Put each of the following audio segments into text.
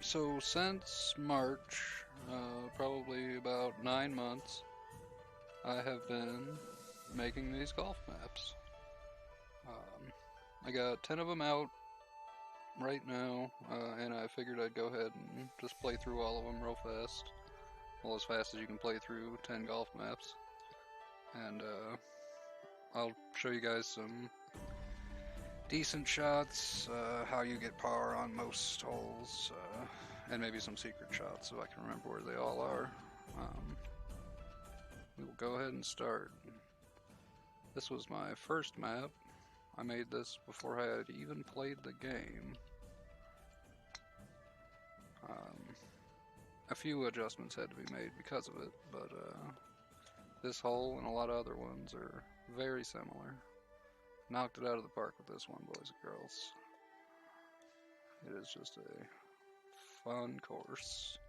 So since March, probably about 9 months, I have been making these golf maps. I got 10 of them out right now, and I figured I'd go ahead and just play through all of them real fast. Well, as fast as you can play through 10 golf maps. And I'll show you guys some decent shots, how you get par on most holes, and maybe some secret shots so I can remember where they all are. We will go ahead and start. This was my first map. I made this before I had even played the game. A few adjustments had to be made because of it, but this hole and a lot of other ones are very similar. Knocked it out of the park with this one, boys and girls. It is just a fun course.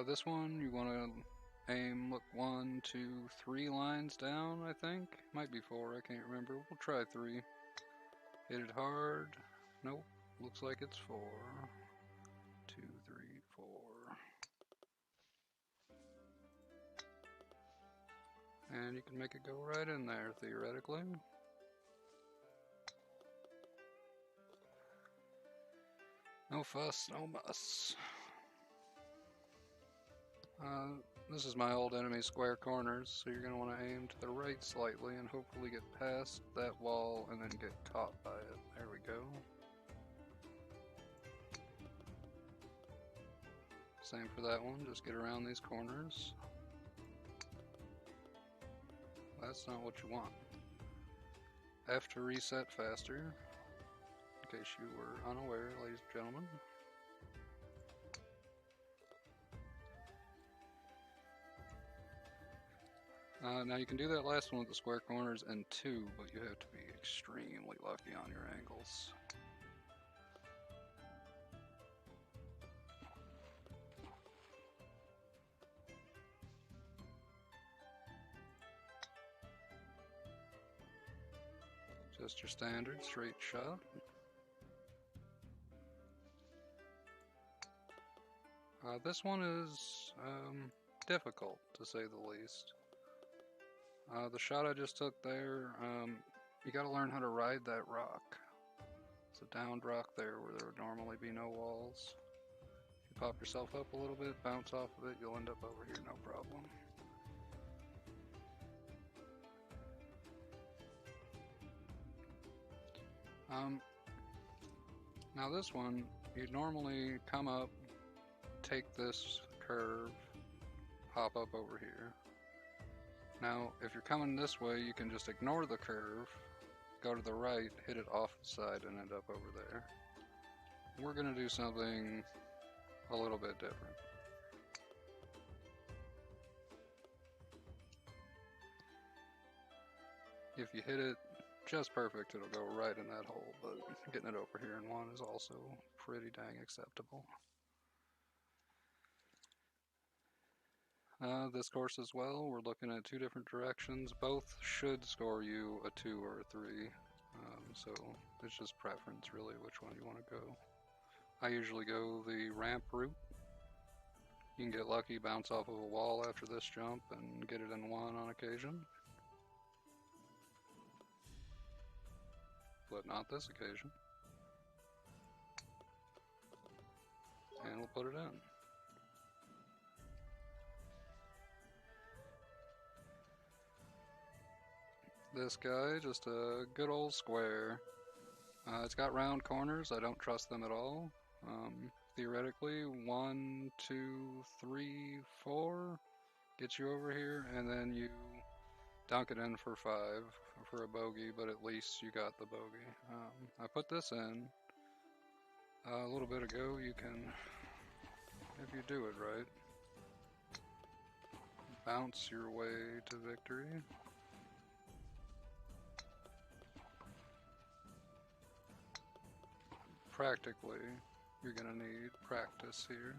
This one, you want to aim, look, 1, 2, 3 lines down, I think. Might be 4, I can't remember. We'll try 3. Hit it hard. Nope, looks like it's 4. 2, 3, 4. And you can make it go right in there, theoretically. No fuss, no muss. This is my old enemy square corners, so you're going to want to aim to the right slightly and hopefully get past that wall and then get caught by it. There we go. Same for that one, just get around these corners. That's not what you want. F to reset faster, in case you were unaware, ladies and gentlemen. Now you can do that last one with the square corners in 2, but you have to be extremely lucky on your angles. Just your standard straight shot. This one is difficult, to say the least. The shot I just took there, you gotta learn how to ride that rock. It's a downed rock there where there would normally be no walls. If you pop yourself up a little bit, bounce off of it, you'll end up over here, no problem. Now this one, you'd normally come up, take this curve, hop up over here. Now, if you're coming this way, you can just ignore the curve, go to the right, hit it off the side, and end up over there. We're going to do something a little bit different. If you hit it just perfect, it'll go right in that hole, but getting it over here in 1 is also pretty dang acceptable. This course as well, we're looking at 2 different directions. Both should score you a 2 or a 3, so it's just preference really which one you want to go. I usually go the ramp route. You can get lucky, bounce off of a wall after this jump, and get it in 1 on occasion. But not this occasion. And we'll put it in. This guy, just a good old square. It's got round corners, I don't trust them at all. Theoretically, 1, 2, 3, 4 gets you over here, and then you dunk it in for 5 for a bogey, but at least you got the bogey. I put this in a little bit ago. You can, if you do it right, bounce your way to victory. Practically, you're gonna need practice here.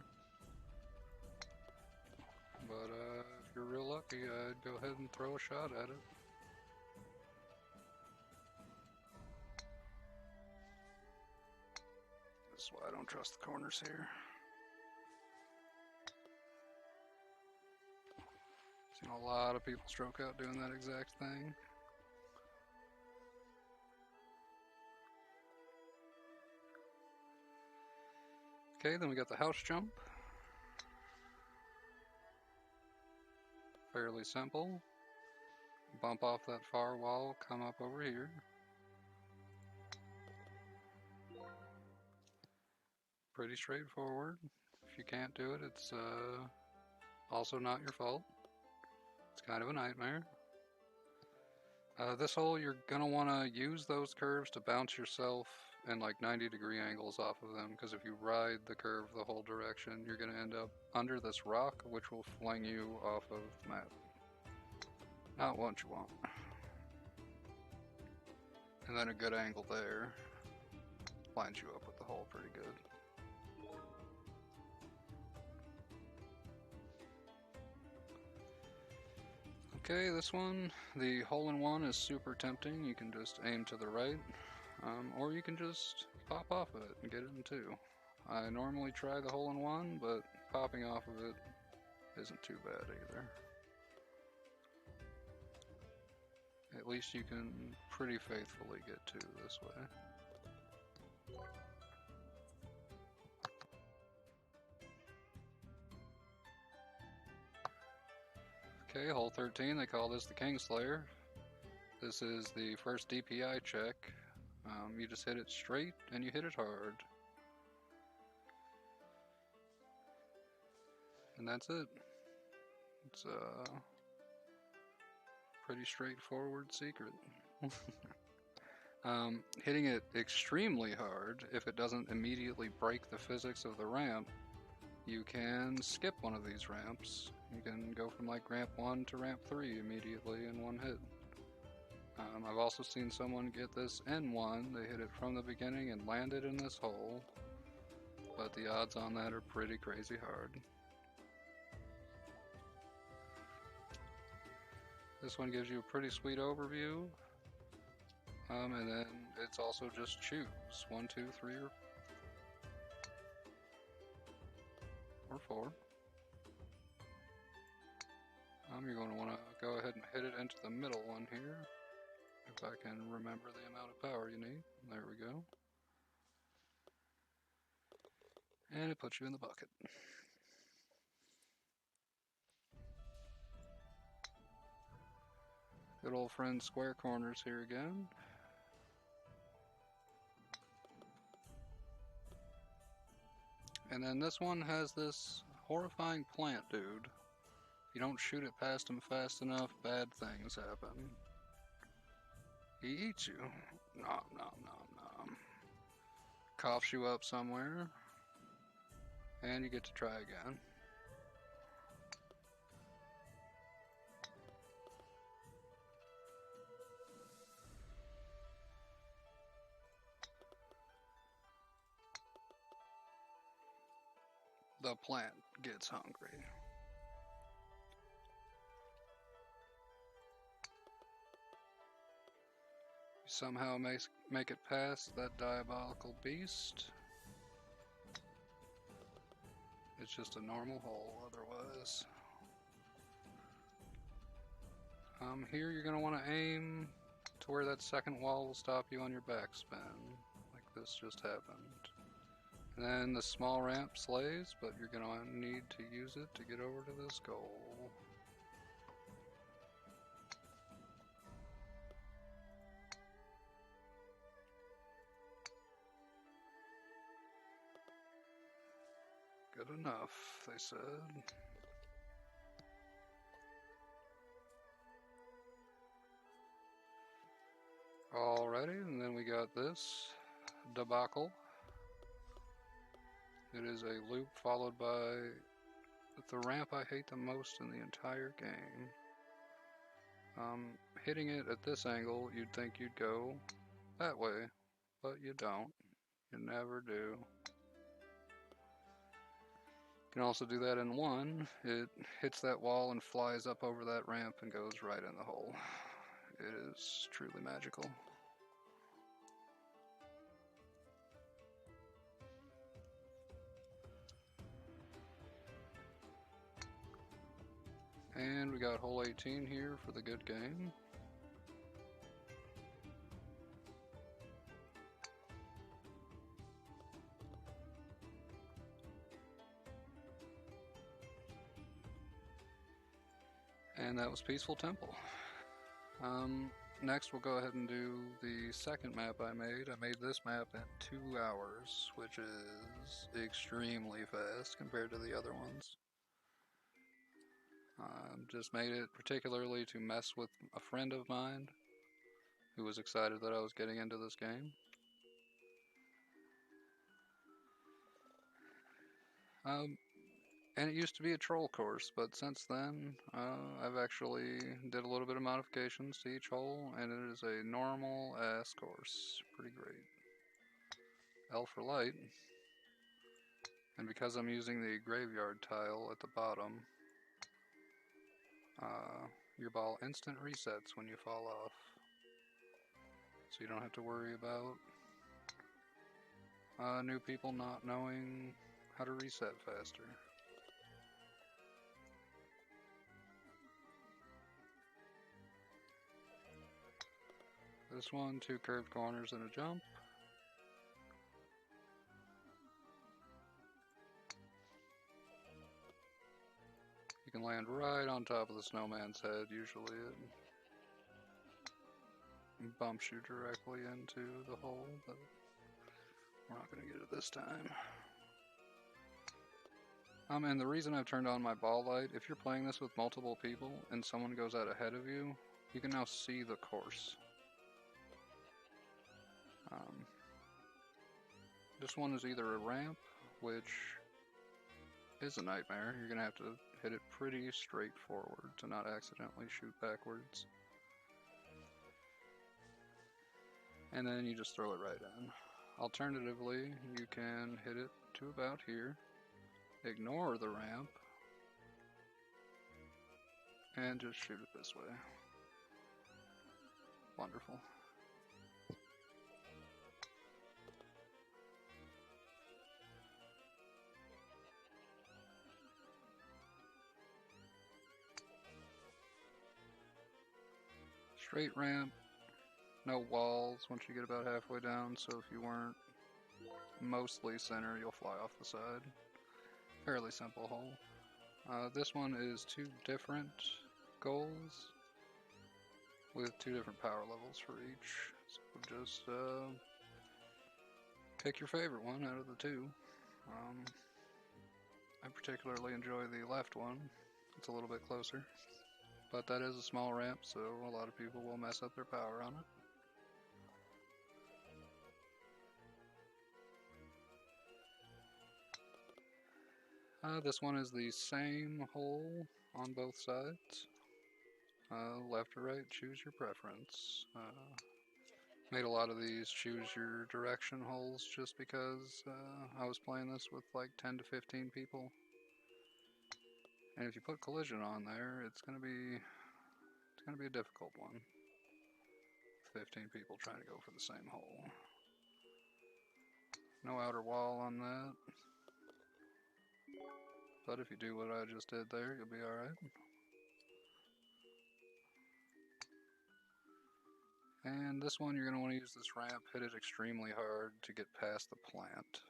But if you're real lucky, I'd go ahead and throw a shot at it. That's why I don't trust the corners here. Seen a lot of people stroke out doing that exact thing. Okay, then we got the house jump. Fairly simple. Bump off that far wall, come up over here. Pretty straightforward. If you can't do it, it's also not your fault. It's kind of a nightmare. This hole, you're gonna want to use those curves to bounce yourself in like 90-degree angles off of them, because if you ride the curve the whole direction, you're gonna end up under this rock, which will fling you off of the map. Not what you want. And then a good angle there lines you up with the hole pretty good. Okay, this one, the hole-in-one is super tempting. You can just aim to the right, or you can just pop off of it and get it in two. I normally try the hole-in-one, but popping off of it isn't too bad either. At least you can pretty faithfully get two this way. Okay, hole 13, they call this the Kingslayer. This is the first DPI check. You just hit it straight and you hit it hard. And that's it. It's a pretty straightforward secret. Hitting it extremely hard, if it doesn't immediately break the physics of the ramp, you can skip one of these ramps. You can go from like ramp 1 to ramp 3 immediately in one hit. I've also seen someone get this N1, they hit it from the beginning and landed in this hole, but the odds on that are pretty crazy hard. This one gives you a pretty sweet overview, and then it's also just choose 1, 2, 3, or 4. You're going to want to go ahead and hit it into the middle one here, if I can remember the amount of power you need. There we go. And it puts you in the bucket. Good old friend square corners here again. And then this one has this horrifying plant dude. If you don't shoot it past him fast enough, bad things happen. He eats you. Nom, nom, nom, nom. Coughs you up somewhere. And you get to try again. The plant gets hungry. You somehow make it past that diabolical beast. It's just a normal hole otherwise. Here you're going to want to aim to where that second wall will stop you on your backspin, like this just happened. And then the small ramp slays, but you're going to need to use it to get over to this goal. Good enough, they said. Alrighty, and then we got this debacle. It is a loop followed by the ramp I hate the most in the entire game. Hitting it at this angle, you'd think you'd go that way, but you don't. You never do. You can also do that in one. It hits that wall and flies up over that ramp and goes right in the hole. It is truly magical. And we got hole 18 here for the good game. And that was Peaceful Temple. Next we'll go ahead and do the second map I made. I made this map in 2 hours, which is extremely fast compared to the other ones. Just made it particularly to mess with a friend of mine who was excited that I was getting into this game. And it used to be a troll course, but since then, I've actually did a little bit of modifications to each hole, and it is a normal-ass course. Pretty great. L for light. And because I'm using the graveyard tile at the bottom, your ball instant resets when you fall off. So you don't have to worry about new people not knowing how to reset faster. This one, 2 curved corners and a jump. You can land right on top of the snowman's head. Usually it bumps you directly into the hole, but we're not going to get it this time. And the reason I've turned on my ball light, if you're playing this with multiple people and someone goes out ahead of you, you can now see the course. This one is either a ramp, which is a nightmare. You're going to have to hit it pretty straightforward to not accidentally shoot backwards. And then you just throw it right in. Alternatively, you can hit it to about here, ignore the ramp, and just shoot it this way. Wonderful. Straight ramp, no walls once you get about halfway down, so if you weren't mostly center, you'll fly off the side. Fairly simple hole. This one is 2 different goals with 2 different power levels for each. So just pick your favorite one out of the 2. I particularly enjoy the left one. It's a little bit closer. But that is a small ramp, so a lot of people will mess up their power on it. This one is the same hole on both sides. Left or right, choose your preference. Made a lot of these choose your direction holes just because I was playing this with like 10 to 15 people. And if you put collision on there, it's gonna be a difficult one. 15 people trying to go for the same hole. No outer wall on that. But if you do what I just did there, you'll be alright. And this one, you're going to want to use this ramp, hit it extremely hard to get past the plant.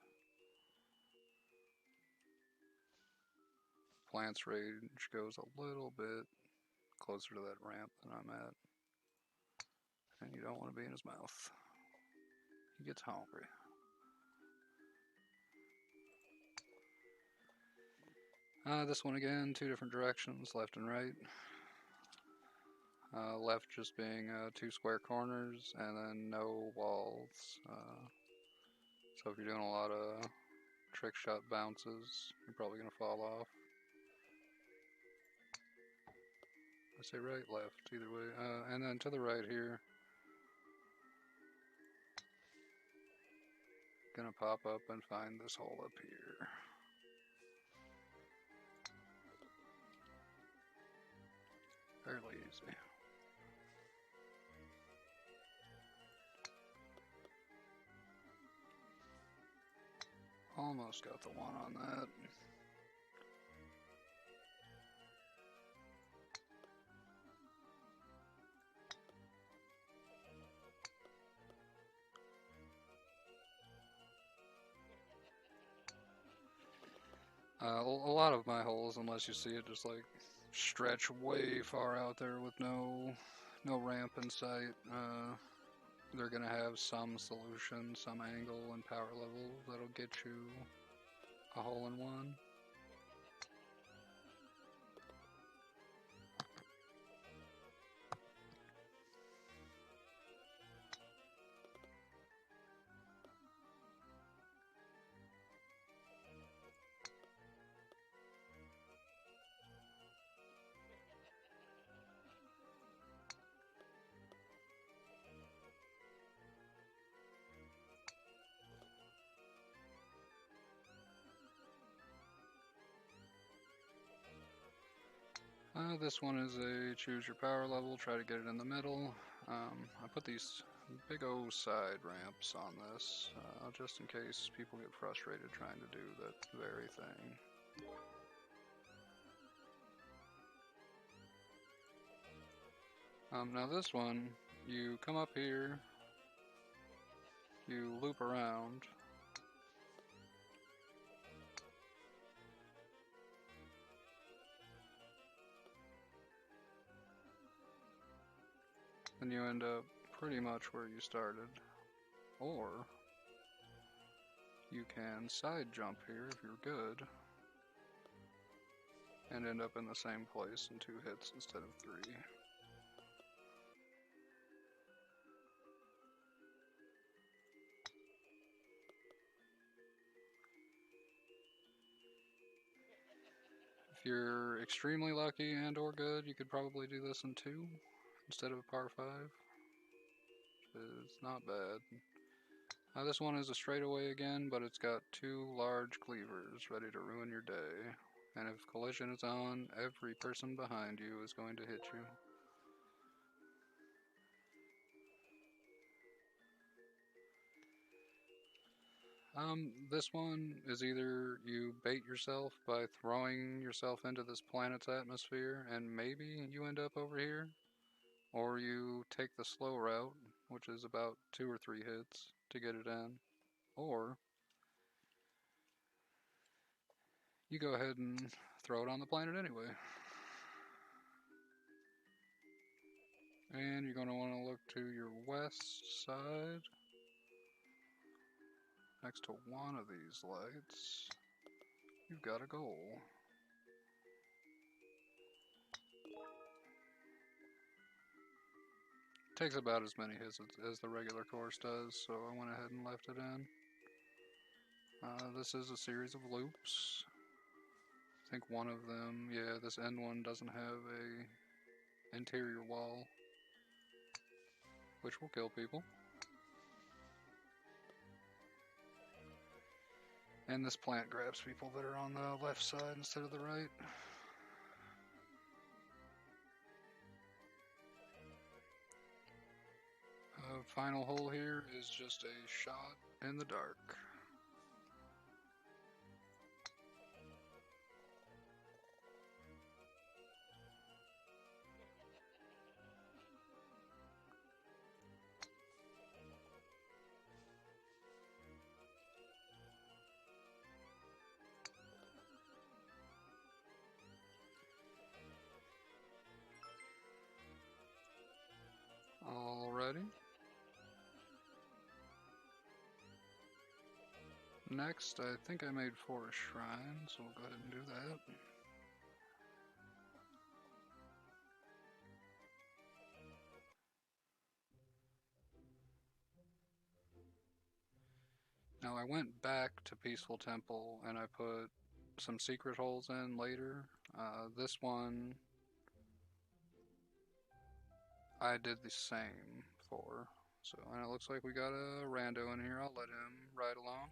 Plant's range goes a little bit closer to that ramp than I'm at. And you don't want to be in his mouth. He gets hungry. This one again, 2 different directions, left and right. Left just being 2 square corners and then no walls. So if you're doing a lot of trick shot bounces, you're probably going to fall off. I say right, left, either way. And then to the right here, gonna pop up and find this hole up here. Fairly easy. Almost got the one on that. A lot of my holes, unless you see it, just like stretch way far out there with no ramp in sight. They're gonna have some solution, some angle and power level that'll get you a hole in one. This one is a choose your power level, try to get it in the middle. I put these big old side ramps on this, just in case people get frustrated trying to do that very thing. Now this one, you come up here, you loop around, and you end up pretty much where you started. Or you can side jump here if you're good, and end up in the same place in 2 hits instead of 3. If you're extremely lucky and or good, you could probably do this in 2 instead of a par 5. It's not bad. This one is a straightaway again, but it's got 2 large cleavers ready to ruin your day. And if collision is on, every person behind you is going to hit you. This one is either you bait yourself by throwing yourself into this planet's atmosphere and maybe you end up over here, or you take the slow route, which is about 2 or 3 hits to get it in, or you go ahead and throw it on the planet anyway. And you're going to want to look to your west side. Next to one of these lights, you've got a goal. Takes about as many hits as the regular course does, so I went ahead and left it in. This is a series of loops. I think one of them, yeah, this end one doesn't have a interior wall, which will kill people. And this plant grabs people that are on the left side instead of the right. Final hole here is just a shot in the dark. Alrighty. Next, I think I made 4 shrines, so we'll go ahead and do that. Now I went back to Peaceful Temple and I put some secret holes in later. This one I did the same for. So, and it looks like we got a rando in here. I'll let him ride along.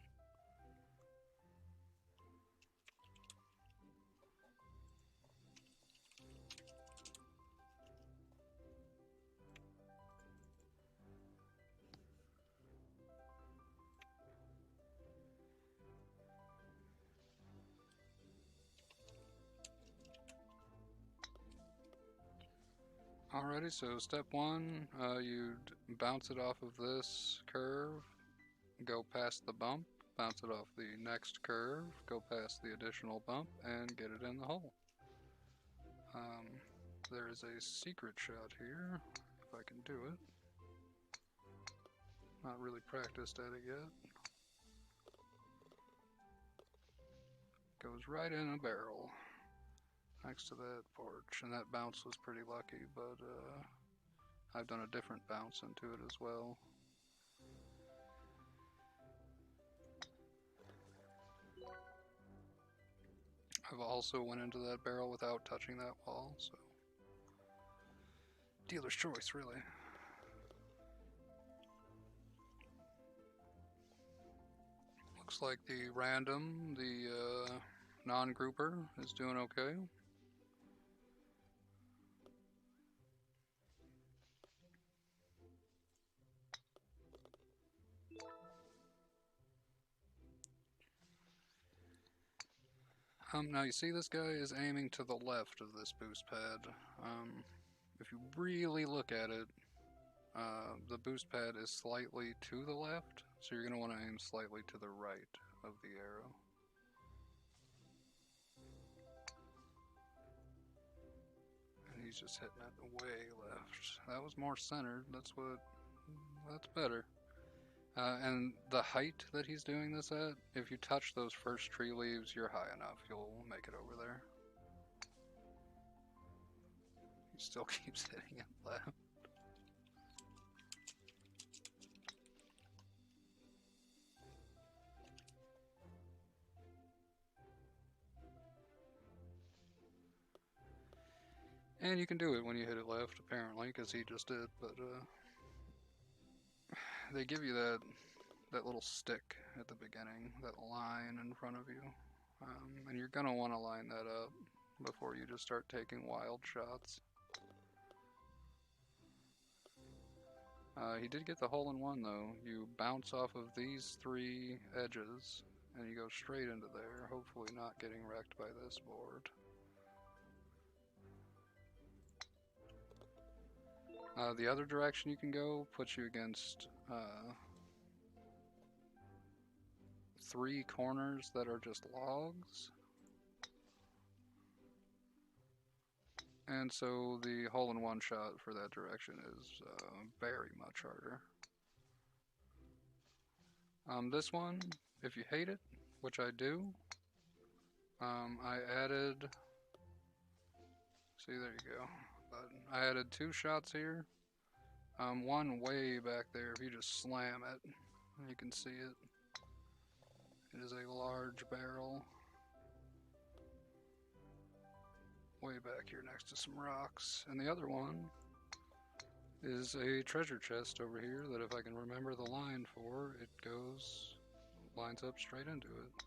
Alrighty, so step 1, you'd bounce it off of this curve, go past the bump, bounce it off the next curve, go past the additional bump, and get it in the hole. There is a secret shot here, if I can do it. Not really practiced at it yet. Goes right in a barrel next to that porch, and that bounce was pretty lucky, but I've done a different bounce into it as well. I've also went into that barrel without touching that wall, so dealer's choice, really. Looks like the random, the non-grouper, is doing okay. Now you see this guy is aiming to the left of this boost pad. If you really look at it, the boost pad is slightly to the left, so you're going to want to aim slightly to the right of the arrow. And he's just hitting it way left. That was more centered. That's better. And the height that he's doing this at, if you touch those first tree leaves, you're high enough. You'll make it over there. He still keeps hitting it left. And you can do it when you hit it left, apparently, because he just did, but they give you that little stick at the beginning, that line in front of you, and you're gonna want to line that up before you just start taking wild shots. He did get the hole-in-one though. You bounce off of these three edges and you go straight into there, hopefully not getting wrecked by this board. The other direction you can go puts you against three corners that are just logs. And so the hole-in-one shot for that direction is very much harder. This one, if you hate it, which I do, I added, see, there you go. But I added two shots here. One way back there, if you just slam it, you can see it. It is a large barrel. Way back here next to some rocks. And the other one is a treasure chest over here that if I can remember the line for, it lines up straight into it.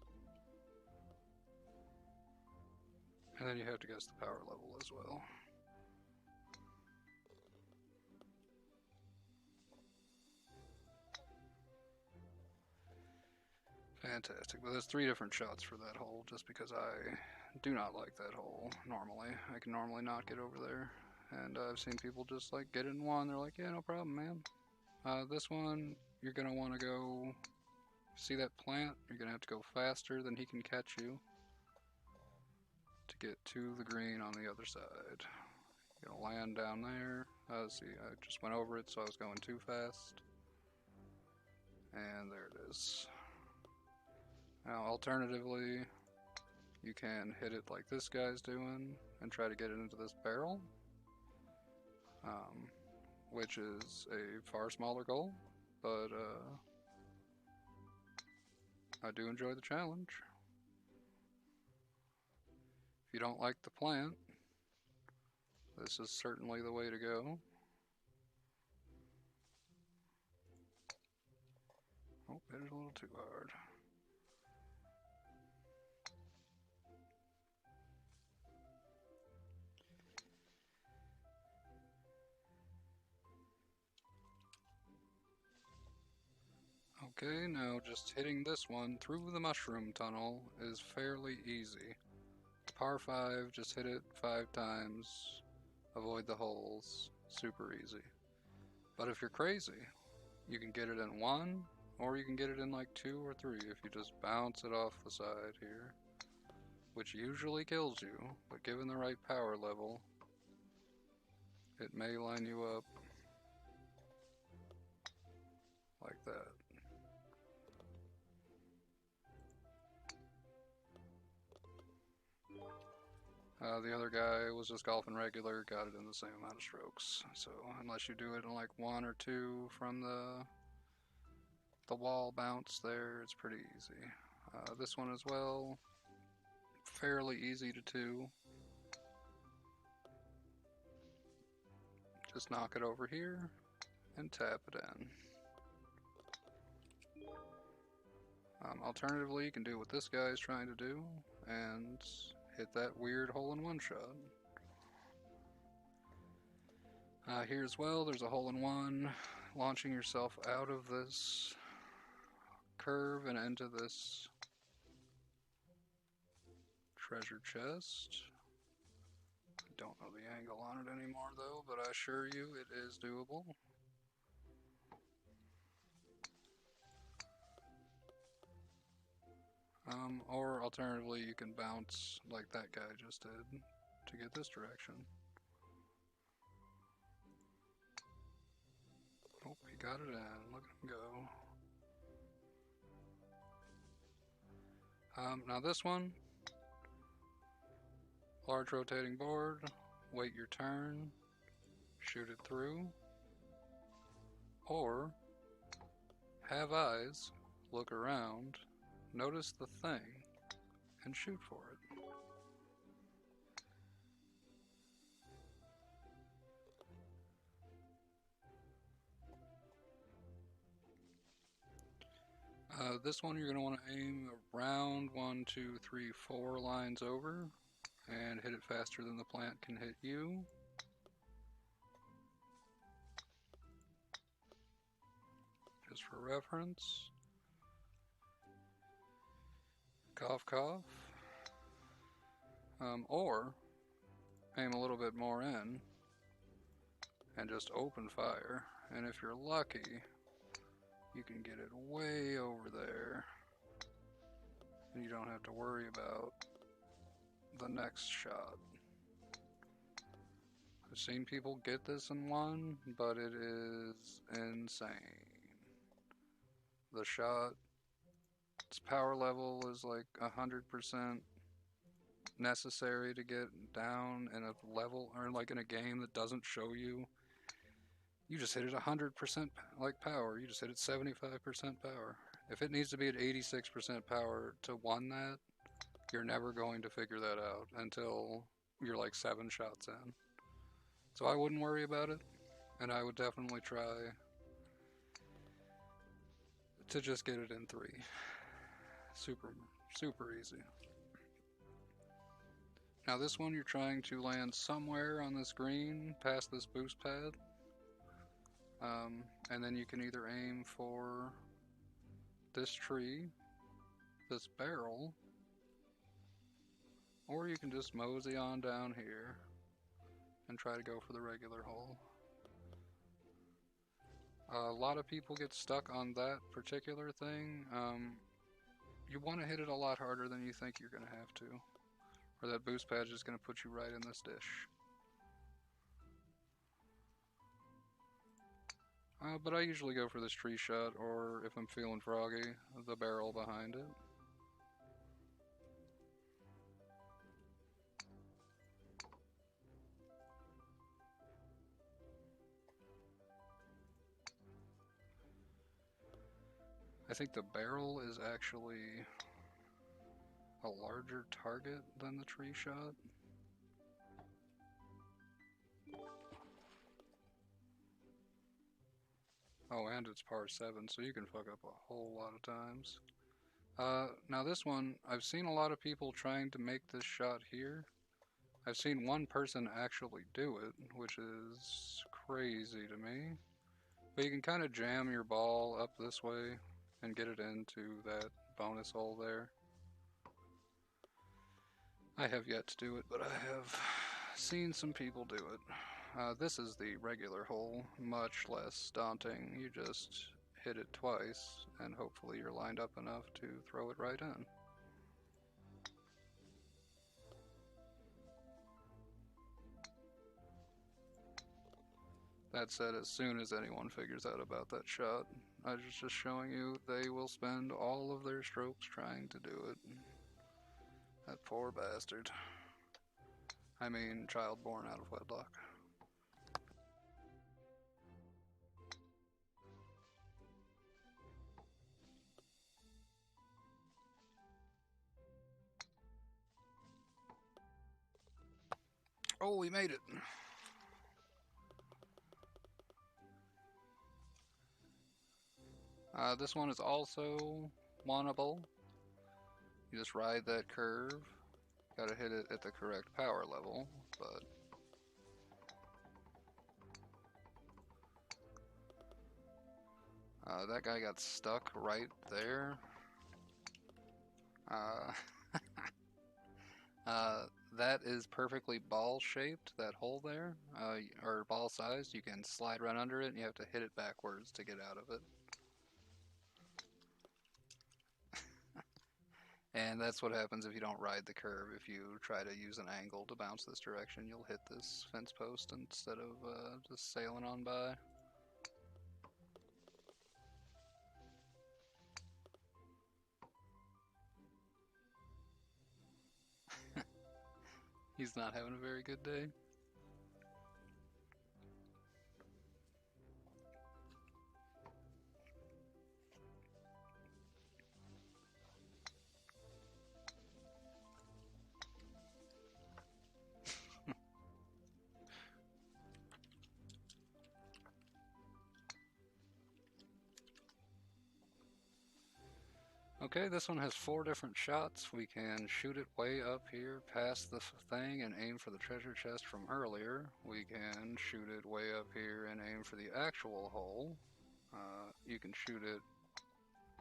And then you have to guess the power level as well. Fantastic. But there's three different shots for that hole just because I do not like that hole normally. I can normally not get over there. And I've seen people just like get in one. They're like, yeah, no problem, man. This one, you're going to want to go, see that plant? You're going to have to go faster than he can catch you to get to the green on the other side. You're going to land down there. See, I just went over it, so I was going too fast. And there it is. Now, alternatively, you can hit it like this guy's doing and try to get it into this barrel, which is a far smaller goal, but I do enjoy the challenge. If you don't like the plant, this is certainly the way to go. Oh, hit it a little too hard. Okay, now just hitting this one through the mushroom tunnel is fairly easy. Par 5, just hit it 5 times, avoid the holes, super easy. But if you're crazy, you can get it in 1 or you can get it in like 2 or 3 if you just bounce it off the side here, which usually kills you, but given the right power level, it may line you up like that. The other guy was just golfing regular, got it in the same amount of strokes. So unless you do it in like 1 or 2 from the wall bounce there, it's pretty easy. This one as well, fairly easy to 2. Just knock it over here and tap it in. Alternatively, you can do what this guy is trying to do and hit that weird hole-in-one shot. Here as well, there's a hole-in-one, launching yourself out of this curve and into this treasure chest. I don't know the angle on it anymore though, but I assure you it is doable. Or alternatively, you can bounce like that guy just did to get this direction. Oh, he got it in. Look at him go. Now this one, large rotating board, wait your turn, shoot it through, or have eyes, look around, notice the thing, and shoot for it. This one you're going to want to aim around 1, 2, 3, 4 lines over and hit it faster than the plant can hit you. Just for reference. Cough, cough. Or aim a little bit more in and just open fire. And if you're lucky, you can get it way over there and you don't have to worry about the next shot. I've seen people get this in 1, but it is insane. The shot, its power level is like 100% necessary to get down in a level, or like in a game that doesn't show you. You just hit it 100% like power. You just hit it 75% power. If it needs to be at 86% power to win that, you're never going to figure that out until you're like 7 shots in. So I wouldn't worry about it, and I would definitely try to just get it in 3. Super, super easy. Now this one you're trying to land somewhere on this green past this boost pad. And then you can either aim for this tree, this barrel, or you can just mosey on down here and try to go for the regular hole. A lot of people get stuck on that particular thing. You want to hit it a lot harder than you think you're going to have to, or that boost pad is going to put you right in this dish. But I usually go for this tree shot, or if I'm feeling froggy, the barrel behind it. I think the barrel is actually a larger target than the tree shot. Oh, and it's par 7, so you can fuck up a whole lot of times. Now this one, I've seen a lot of people trying to make this shot here. I've seen one person actually do it, which is crazy to me. But you can kind of jam your ball up this way and get it into that bonus hole there. I have yet to do it, but I have seen some people do it. This is the regular hole, much less daunting. You just hit it twice, and hopefully you're lined up enough to throw it right in. That said, as soon as anyone figures out about that shot, I was just showing you they will spend all of their strokes trying to do it. That poor bastard. I mean, child born out of wedlock. Oh, we made it! This one is also wannable. You just ride that curve. Gotta hit it at the correct power level, but that guy got stuck right there. That is perfectly ball-shaped, that hole there, or ball-sized. You can slide right under it, and you have to hit it backwards to get out of it. And that's what happens if you don't ride the curve. If you try to use an angle to bounce this direction, you'll hit this fence post instead of just sailing on by. He's not having a very good day. Okay, this one has 4 different shots. We can shoot it way up here past the thing and aim for the treasure chest from earlier. We can shoot it way up here and aim for the actual hole. You can shoot it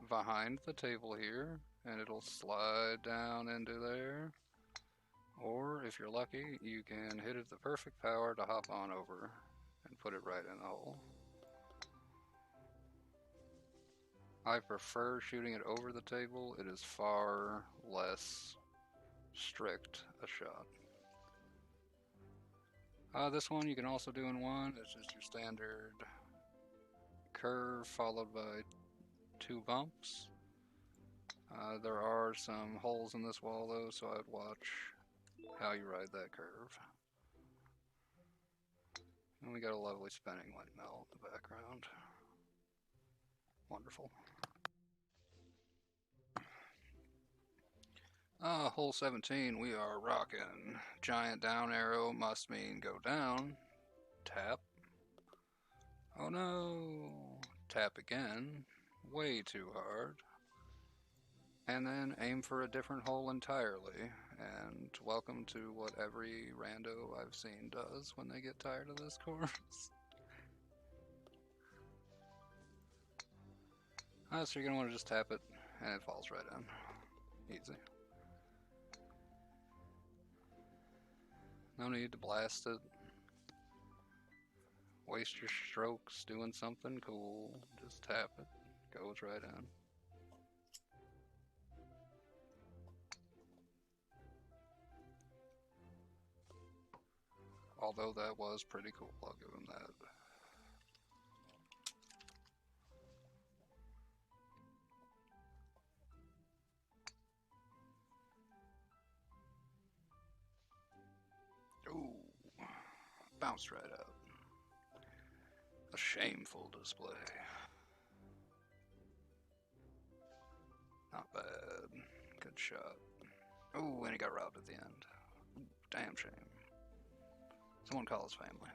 behind the table here and it'll slide down into there. Or if you're lucky, you can hit it the perfect power to hop on over and put it right in the hole. I prefer shooting it over the table. It is far less strict a shot. This one you can also do in one. It's just your standard curve followed by 2 bumps. There are some holes in this wall though, so I'd watch how you ride that curve. And we got a lovely spinning windmill in the background. Wonderful. Hole 17, we are rocking. Giant down arrow must mean go down. Tap. Oh no. Tap again. Way too hard. And then aim for a different hole entirely. And welcome to what every rando I've seen does when they get tired of this course. So you're going to want to just tap it, and it falls right in. Easy. No need to blast it. Waste your strokes doing something cool. Just tap it. Goes right in. Although that was pretty cool, I'll give him that. Ooh, bounced right out. A shameful display. Not bad. Good shot. Ooh, and he got robbed at the end. Ooh, damn shame. Someone call his family.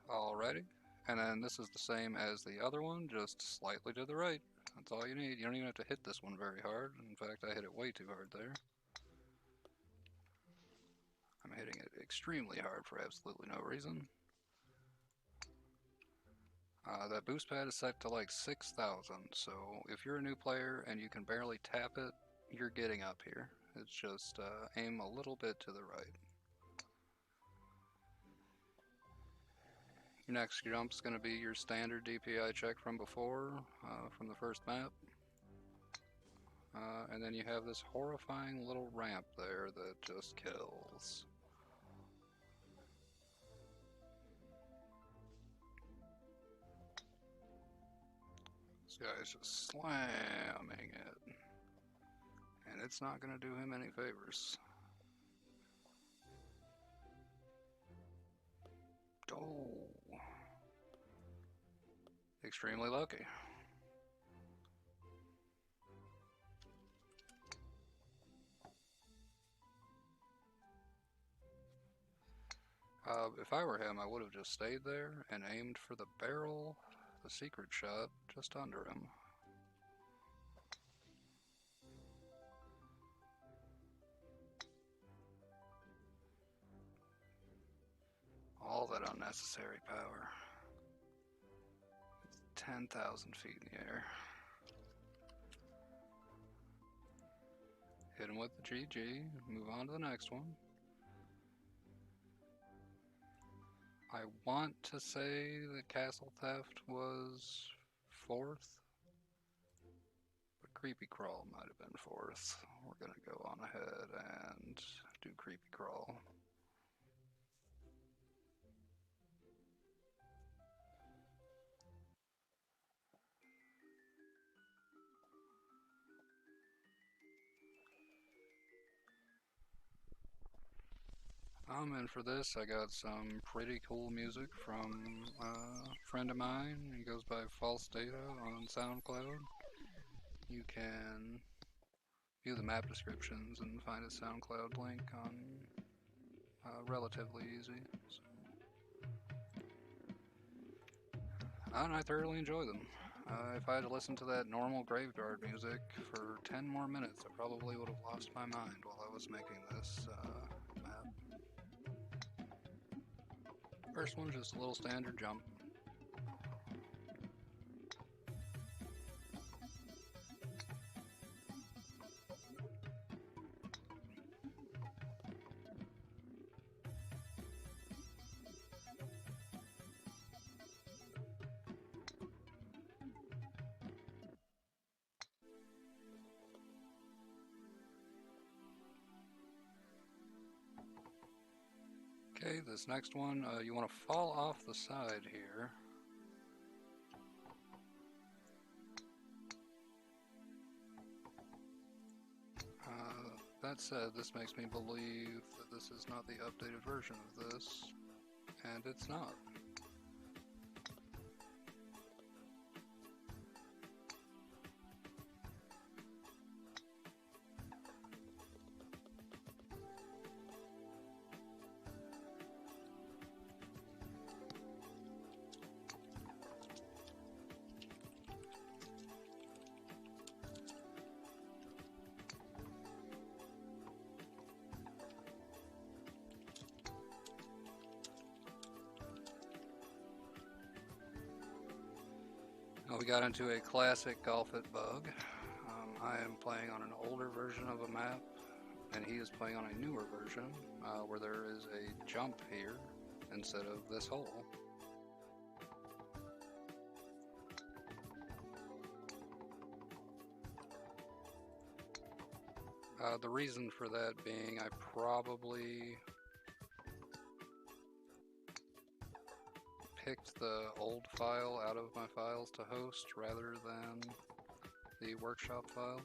Alrighty. And then this is the same as the other one, just slightly to the right. That's all you need. You don't even have to hit this one very hard. In fact, I hit it way too hard there. I'm hitting it extremely hard for absolutely no reason. That boost pad is set to like 6,000, so if you're a new player and you can barely tap it, you're getting up here. It's just aim a little bit to the right. Your next jump's going to be your standard DPI check from before, from the first map. And then you have this horrifying little ramp there that just kills. This guy's just slamming it. And it's not going to do him any favors. Oh. Extremely lucky. If I were him, I would have just stayed there and aimed for the barrel, the secret shot, just under him. All that unnecessary power. 10,000 feet in the air. Hit him with the GG, move on to the next one. I want to say that Castle Theft was 4th, but Creepy Crawl might have been 4th. We're gonna go on ahead and do Creepy Crawl. I'm in for this. I got some pretty cool music from a friend of mine. He goes by False Data on Soundcloud. You can view the map descriptions and find a Soundcloud link on relatively easy. So. And I thoroughly enjoy them. If I had to listen to that normal graveyard music for 10 more minutes, I probably would have lost my mind while I was making this map. First one's just a little standard jump. Okay, this next one, you want to fall off the side here. That said, this makes me believe that this is not the updated version of this, and it's not. We got into a classic golf it bug. I am playing on an older version of a map, and he is playing on a newer version where there is a jump here instead of this hole. The reason for that being I probably picked the old file out of my files to host rather than the workshop file.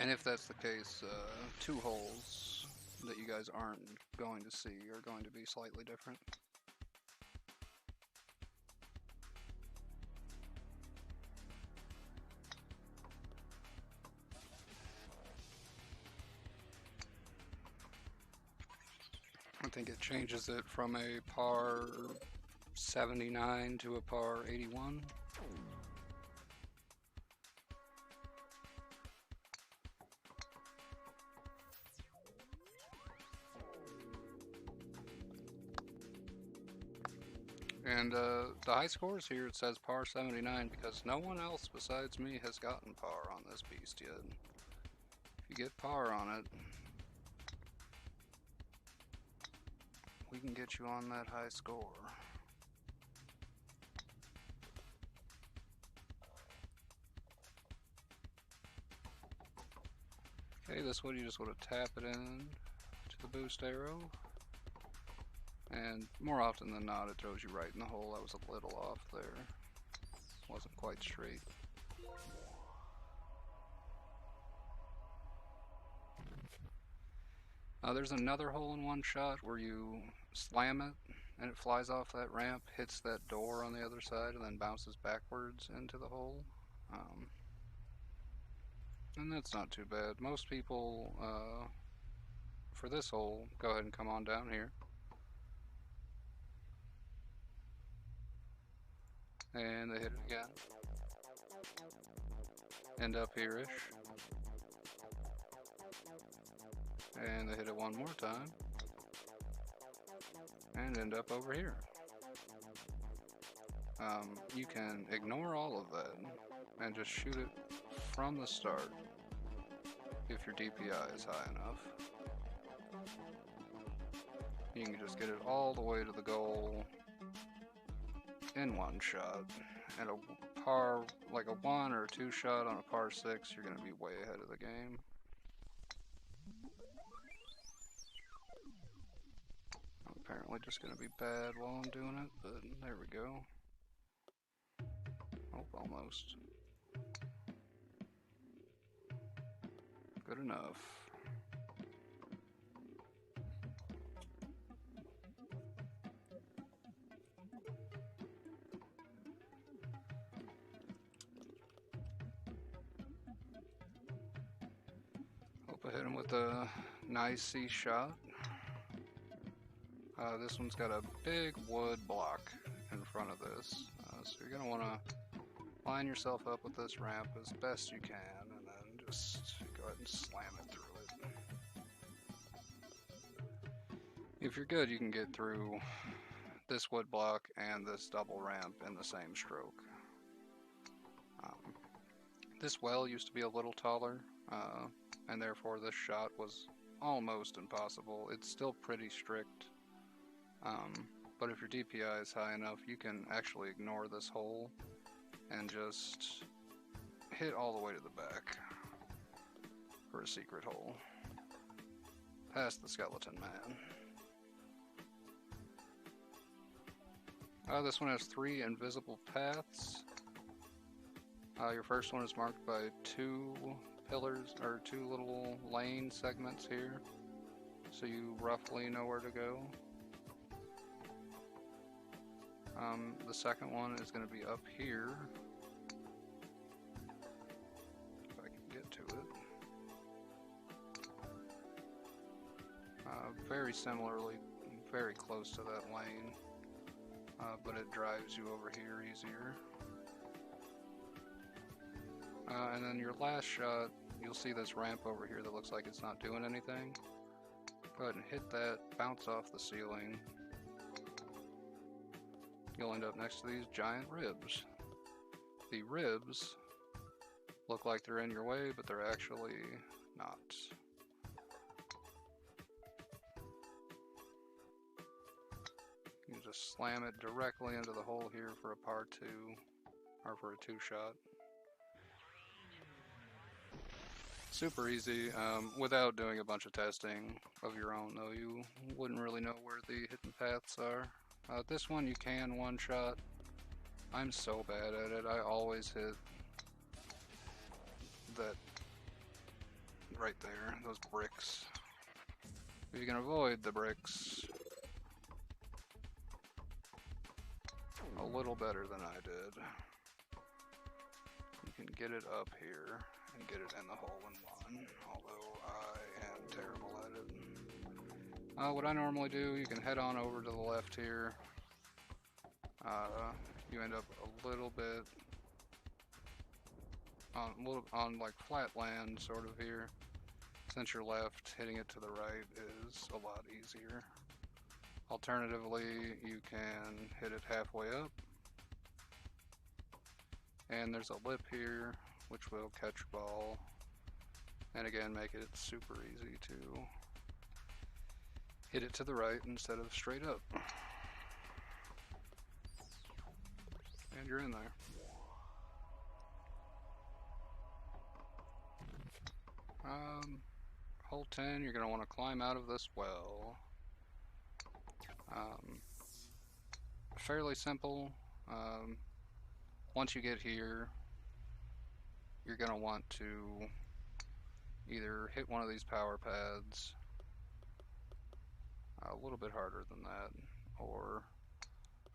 And if that's the case, 2 holes that you guys aren't going to see are going to be slightly different. I think it changes it from a par 79 to a par 81. And the high scores here, it says par 79 because no one else besides me has gotten par on this beast yet. If you get par on it, we can get you on that high score. Okay, this one you just want to tap it in to the boost arrow. And more often than not, it throws you right in the hole. I was a little off there. Wasn't quite straight. There's another hole in one shot where you slam it and it flies off that ramp, hits that door on the other side, and then bounces backwards into the hole. And that's not too bad. Most people, for this hole, go ahead and come on down here. And they hit it again. End up here-ish. And they hit it one more time. And end up over here. You can ignore all of that and just shoot it from the start if your DPI is high enough. You can just get it all the way to the goal in one shot. And a par, like a 1 or a 2 shot on a par 6, you're going to be way ahead of the game. I'm apparently just going to be bad while I'm doing it, but there we go. Oh, almost. Good enough. Hope I hit him with a nice C shot. This one's got a big wood block in front of this, so you're going to want to line yourself up with this ramp as best you can, and then just go ahead and slam it through it. If you're good, you can get through this wood block and this double ramp in the same stroke. This well used to be a little taller, and therefore this shot was almost impossible. It's still pretty strict, but if your DPI is high enough, you can actually ignore this hole and just hit all the way to the back for a secret hole. Past the skeleton man. This one has 3 invisible paths. Your first one is marked by 2 pillars, or 2 little lane segments here, so you roughly know where to go. The second one is going to be up here, if I can get to it. Very similarly, very close to that lane, but it drives you over here easier. And then your last shot, you'll see this ramp over here that looks like it's not doing anything. Go ahead and hit that, bounce off the ceiling. You'll end up next to these giant ribs. The ribs look like they're in your way, but they're actually not. You can just slam it directly into the hole here for a par 2, or for a 2 shot. Super easy, without doing a bunch of testing of your own though. You wouldn't really know where the hidden paths are. This one you can one shot. I'm so bad at it. I always hit that right there, those bricks. If you can avoid the bricks a little better than I did, you can get it up here and get it in the hole in one, although I am terrible at it. What I normally do, you can head on over to the left here. You end up a little bit on like flat land sort of here. Since you're left, hitting it to the right is a lot easier. Alternatively, you can hit it halfway up. And there's a lip here, which will catch ball, and again make it super easy to hit it to the right instead of straight up. And you're in there. Hole 10, you're going to want to climb out of this well. Fairly simple. Once you get here, you're going to want to either hit one of these power pads a little bit harder than that, or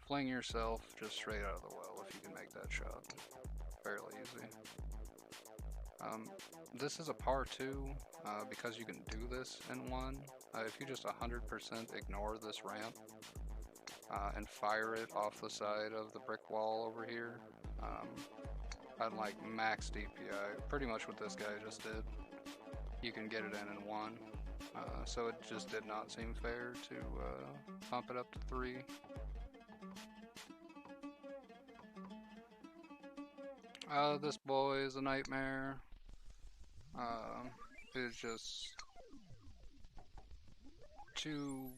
fling yourself just straight out of the well if you can make that shot. Fairly easy. This is a par 2 because you can do this in one. If you just 100% ignore this ramp and fire it off the side of the brick wall over here, at like max DPI, pretty much what this guy just did, you can get it in one. So it just did not seem fair to pump it up to 3. This boy is a nightmare. It's just 2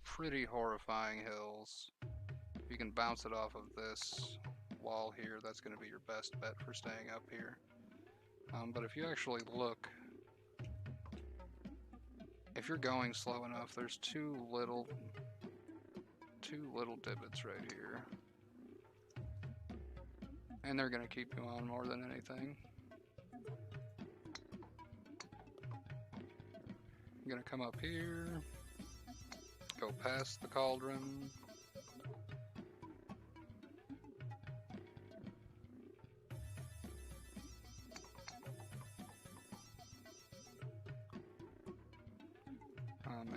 pretty horrifying hills. If you can bounce it off of this wall here, that's going to be your best bet for staying up here. But if you actually look, if you're going slow enough, there's two little divots right here. And they're going to keep you on more than anything. I'm going to come up here, go past the cauldron.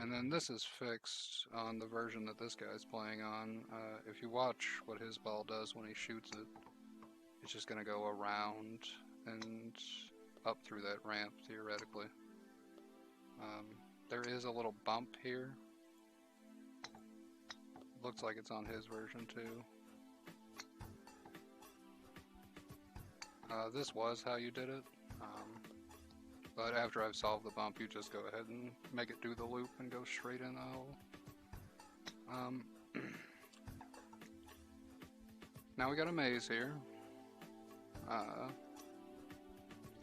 And then this is fixed on the version that this guy's playing on. If you watch what his ball does when he shoots it, it's just going to go around and up through that ramp, theoretically. There is a little bump here. Looks like it's on his version too. This was how you did it. But after I've solved the bump, you just go ahead and make it do the loop and go straight in the hole. Now we got a maze here.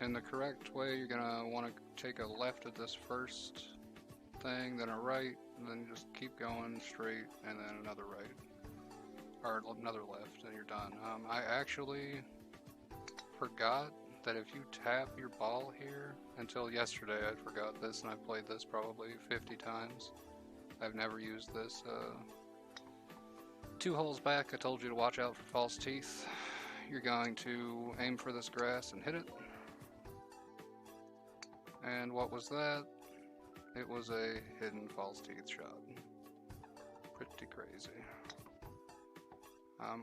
In the correct way, you're gonna want to take a left at this first thing, then a right, and then just keep going straight, and then another right. Or another left, and you're done. I actually forgot that if you tap your ball here, until yesterday I forgot this, and I've played this probably 50 times. I've never used this. 2 holes back, I told you to watch out for false teeth. You're going to aim for this grass and hit it. And what was that? It was a hidden false teeth shot. Pretty crazy.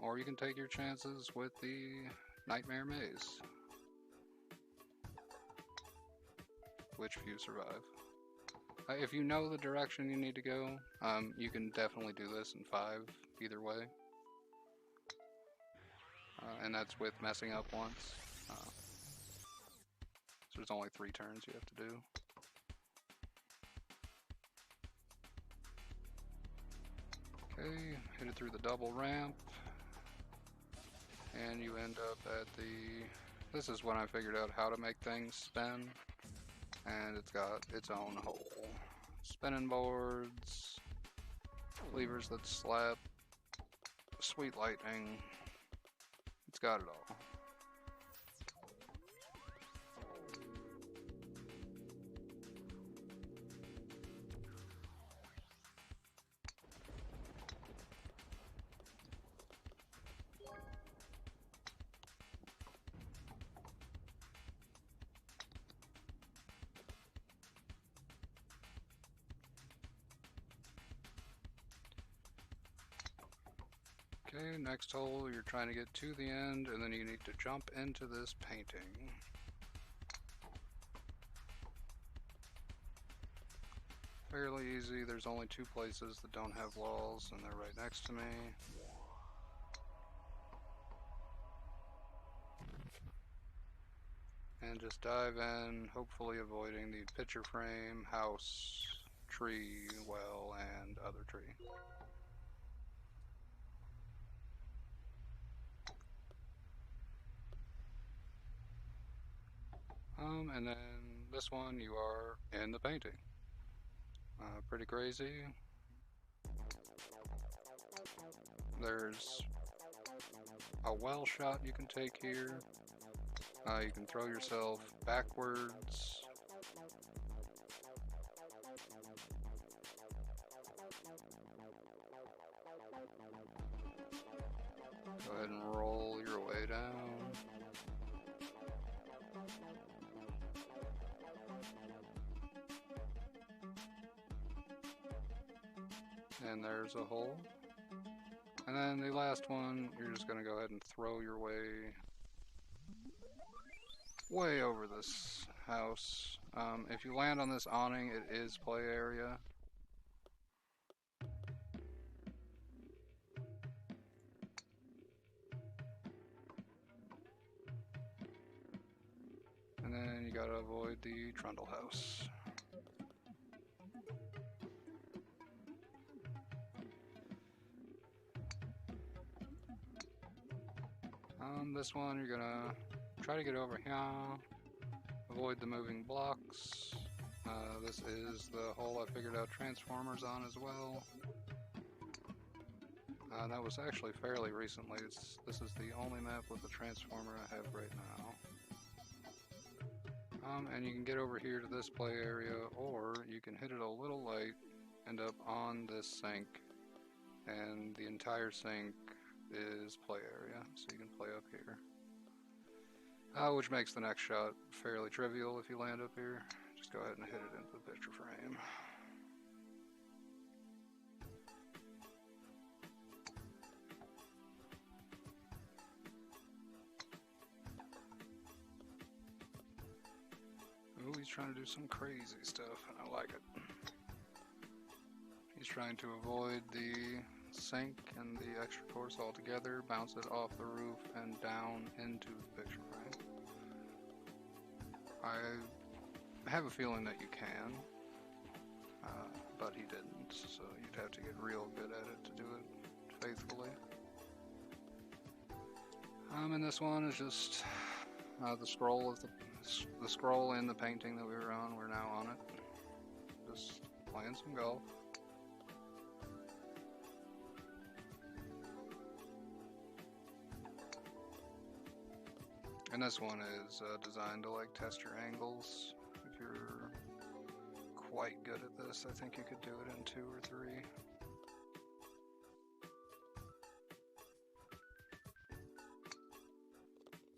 Or you can take your chances with the Nightmare Maze, which few survive. If you know the direction you need to go, you can definitely do this in 5, either way. And that's with messing up once. So there's only 3 turns you have to do. Okay, hit it through the double ramp. And you end up at the... This is when I figured out how to make things spin. And it's got its own hole. Spinning boards, levers that slap, sweet lightning. It's got it all. Okay, next hole, you're trying to get to the end, and then you need to jump into this painting. Fairly easy, there's only 2 places that don't have walls, and they're right next to me. And just dive in, hopefully avoiding the picture frame, house, tree, well, and other tree. And then this one you are in the painting. Pretty crazy. There's a well shot you can take here. You can throw yourself backwards. Go ahead and roll your way down. And there's a hole. And then the last one, you're just going to go ahead and throw your way over this house. If you land on this awning, it is play area. And then you gotta avoid the trundle house. This one, you're gonna try to get over here, avoid the moving blocks. This is the hole I figured out transformers on as well. That was actually fairly recently. This is the only map with a transformer I have right now. And you can get over here to this play area, or you can hit it a little light, end up on this sink, and the entire sink is play area, so you can play up here. Which makes the next shot fairly trivial if you land up here. Just go ahead and hit it into the picture frame. Ooh, he's trying to do some crazy stuff, and I like it. He's trying to avoid the sink and the extra course altogether, bounce it off the roof and down into the picture frame. I have a feeling that you can, but he didn't, so you'd have to get real good at it to do it faithfully. And this one is just the scroll of the scroll in the painting that we were on. We're now on it. Just playing some golf. And this one is designed to like test your angles. If you're quite good at this, I think you could do it in 2 or 3.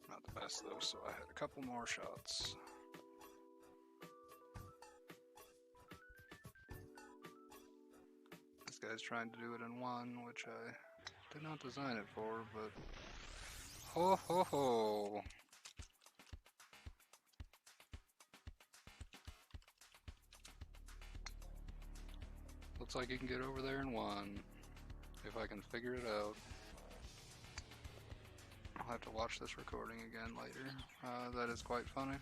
Not the best though, so I had a couple more shots. This guy's trying to do it in 1, which I did not design it for, but ho ho ho! Looks like you can get over there in 1, if I can figure it out. I'll have to watch this recording again later. That is quite funny.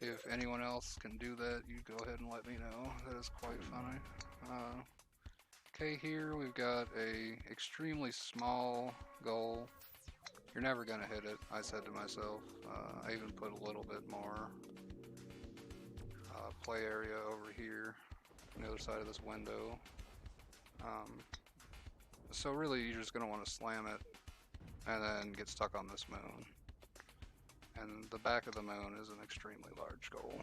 If anyone else can do that, you go ahead and let me know. That is quite funny. Okay, here we've got a extremely small goal. You're never gonna hit it, I said to myself. I even put a little bit more play area over here on the other side of this window. So really you're just gonna want to slam it and then get stuck on this moon. And the back of the moon is an extremely large goal.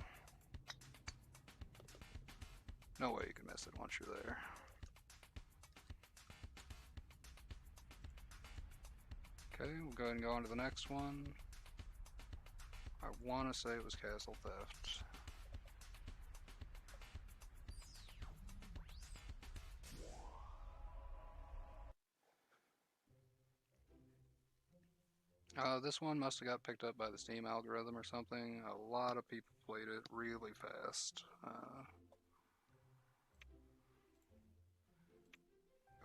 No way you can miss it once you're there. Okay, we'll go ahead and go on to the next one. I want to say it was Castle Theft. This one must have got picked up by the Steam algorithm or something. A lot of people played it really fast. Go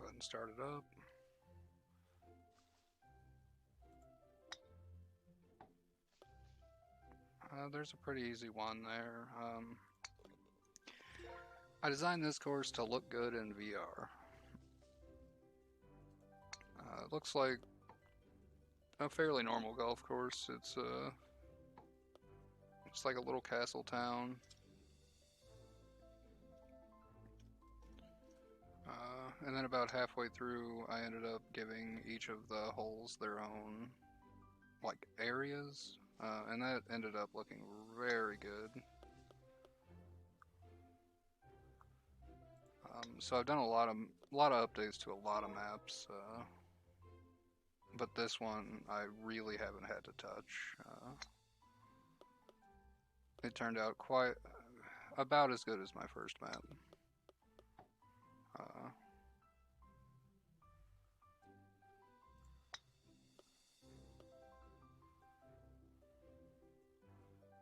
ahead and start it up. There's a pretty easy one there. I designed this course to look good in VR. It looks like a fairly normal golf course. It's like a little castle town. And then about halfway through, I ended up giving each of the holes their own, like, areas, and that ended up looking very good. So I've done a lot of updates to a lot of maps, but this one I really haven't had to touch. It turned out quite about as good as my first map. Uh,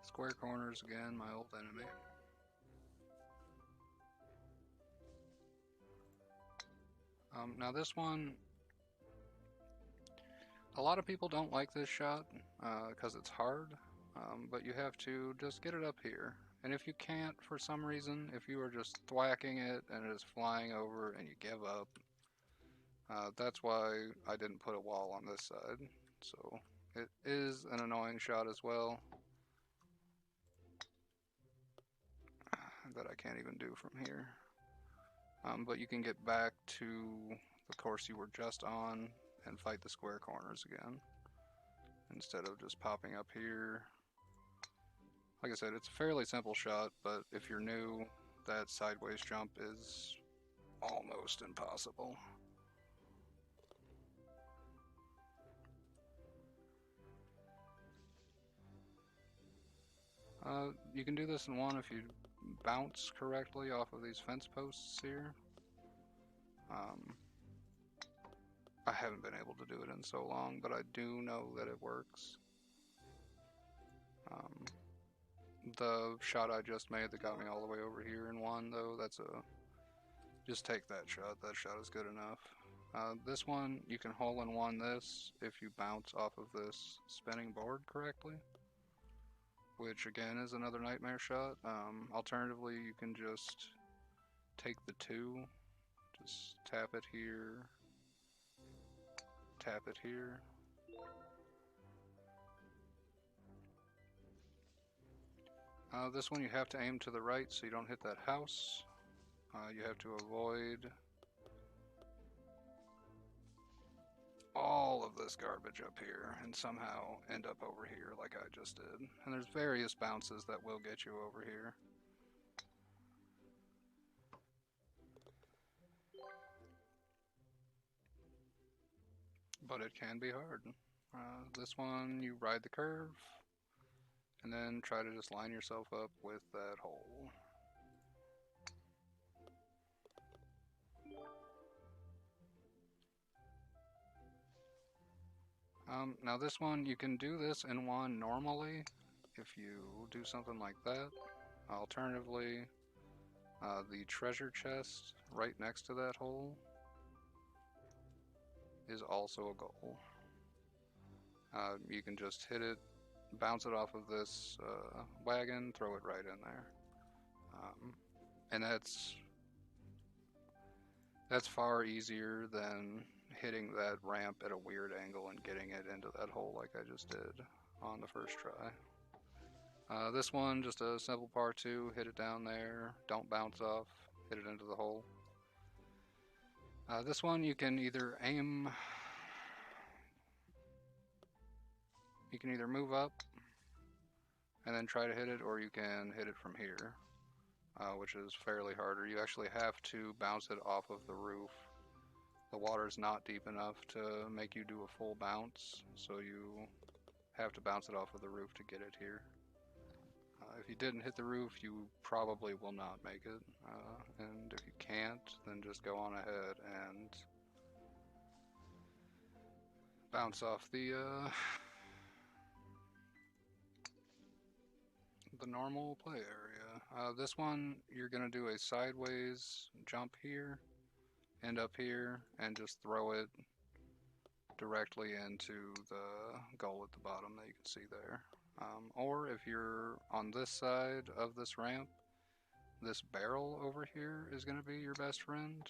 Square corners again, my old enemy. Now this one, a lot of people don't like this shot because it's hard, but you have to just get it up here. And if you can't, for some reason, if you are just thwacking it and it is flying over and you give up, that's why I didn't put a wall on this side. So it is an annoying shot as well that I can't even do from here. But you can get back to the course you were just on and fight the square corners again instead of just popping up here. Like I said, it's a fairly simple shot, but if you're new, that sideways jump is almost impossible. You can do this in one if you bounce correctly off of these fence posts here. I haven't been able to do it in so long, but I do know that it works. The shot I just made that got me all the way over here in one, though, just take that shot. That shot is good enough. This one, you can hole in one this if you bounce off of this spinning board correctly, which again is another nightmare shot. Alternatively, you can just take the two, just tap it here, tap it here. This one you have to aim to the right so you don't hit that house. You have to avoid all of this garbage up here and somehow end up over here like I just did. And there's various bounces that will get you over here. But it can be hard. This one, you ride the curve and then try to just line yourself up with that hole. Now this one, you can do this in one normally if you do something like that. Alternatively, the treasure chest right next to that hole is also a goal. You can just hit it, bounce it off of this wagon, throw it right in there. And that's far easier than hitting that ramp at a weird angle and getting it into that hole like I just did on the first try. This one, just a simple par 2, hit it down there, don't bounce off, hit it into the hole. This one you can either move up and then try to hit it, or you can hit it from here, which is fairly harder. You actually have to bounce it off of the roof. The water's not deep enough to make you do a full bounce, so you have to bounce it off of the roof to get it here. If you didn't hit the roof, you probably will not make it, and if you can't, then just go on ahead and bounce off the normal play area. This one, you're going to do a sideways jump here, end up here, and just throw it directly into the goal at the bottom that you can see there. Or if you're on this side of this ramp, this barrel over here is going to be your best friend,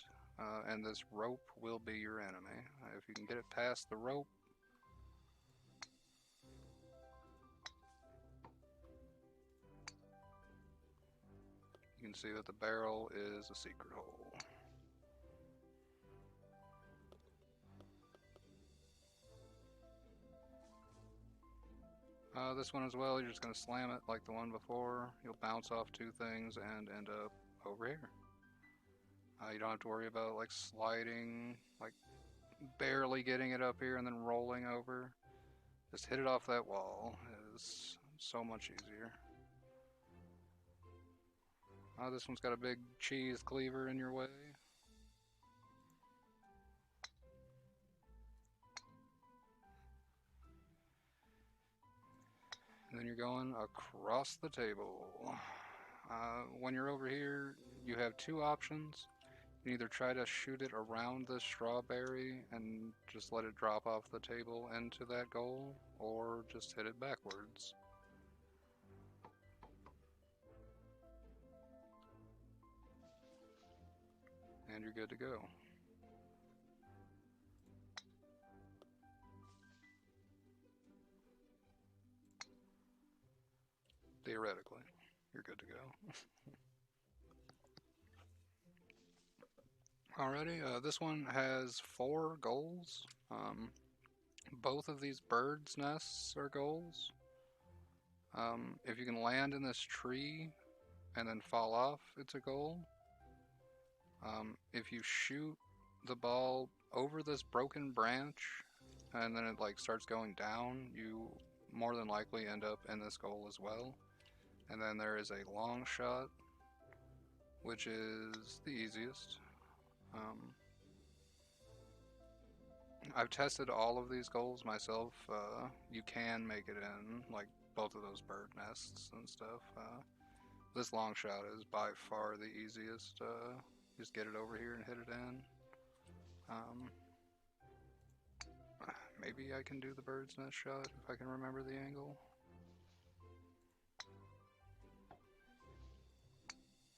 and this rope will be your enemy. If you can get it past the rope, you can see that the barrel is a secret hole. This one as well, you're just going to slam it like the one before. You'll bounce off two things and end up over here. You don't have to worry about like sliding, like barely getting it up here and then rolling over. Just hit it off that wall. It is so much easier. This one's got a big cheese cleaver in your way. And then you're going across the table. When you're over here, you have two options. You can either try to shoot it around the strawberry and just let it drop off the table into that goal, or just hit it backwards. And you're good to go. Theoretically, you're good to go. Alrighty, this one has 4 goals. Both of these birds' nests are goals. If you can land in this tree and then fall off, it's a goal. If you shoot the ball over this broken branch and then it like starts going down, you more than likely end up in this goal as well. And then there is a long shot, which is the easiest. I've tested all of these goals myself. You can make it in, like both of those bird nests and stuff. This long shot is by far the easiest. Just get it over here and hit it in. Maybe I can do the bird's nest shot if I can remember the angle.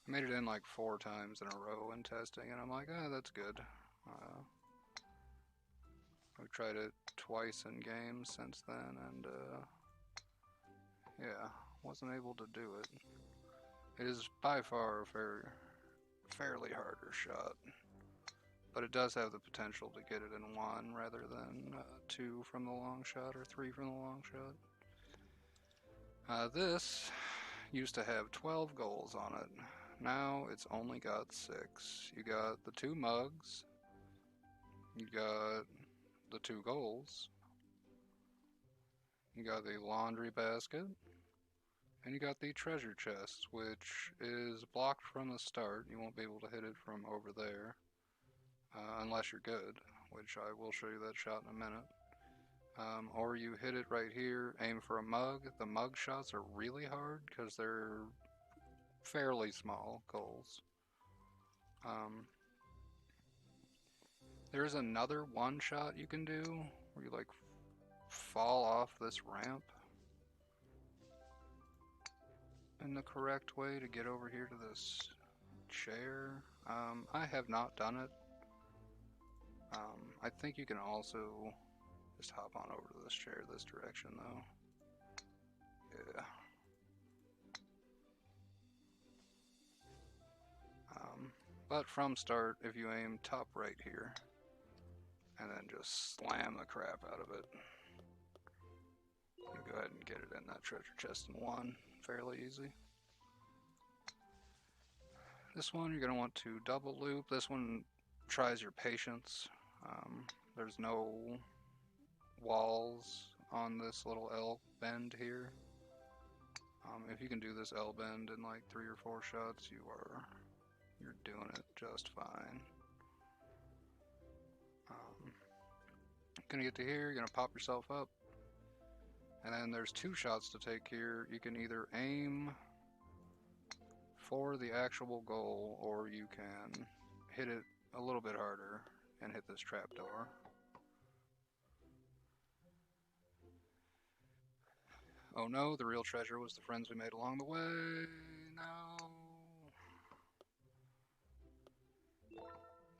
I made it in like 4 times in a row in testing, and I'm like, oh, that's good. I've tried it twice in games since then, and yeah, wasn't able to do it. It is by far a fairly harder shot, but it does have the potential to get it in 1 rather than 2 from the long shot or 3 from the long shot. This used to have 12 goals on it. Now it's only got 6. You got the 2 mugs, you got the 2 goals, you got the laundry basket, and you got the treasure chest, which is blocked from the start. You won't be able to hit it from over there, unless you're good, which I will show you that shot in a minute. Or you hit it right here, aim for a mug. The mug shots are really hard because they're fairly small goals. There's another one shot you can do where you like fall off this ramp in the correct way to get over here to this chair. I have not done it. I think you can also just hop on over to this chair this direction though. Yeah. But from start, if you aim top right here, and then just slam the crap out of it, you go ahead and get it in that treasure chest in 1, fairly easy. This one you're going to want to double loop. This one tries your patience. There's no walls on this little L bend here. If you can do this L bend in like 3 or 4 shots, you're doing it just fine. Gonna get to here, you're gonna pop yourself up, and then there's 2 shots to take here. You can either aim for the actual goal, or you can hit it a little bit harder and hit this trapdoor. Oh no, the real treasure was the friends we made along the way. No.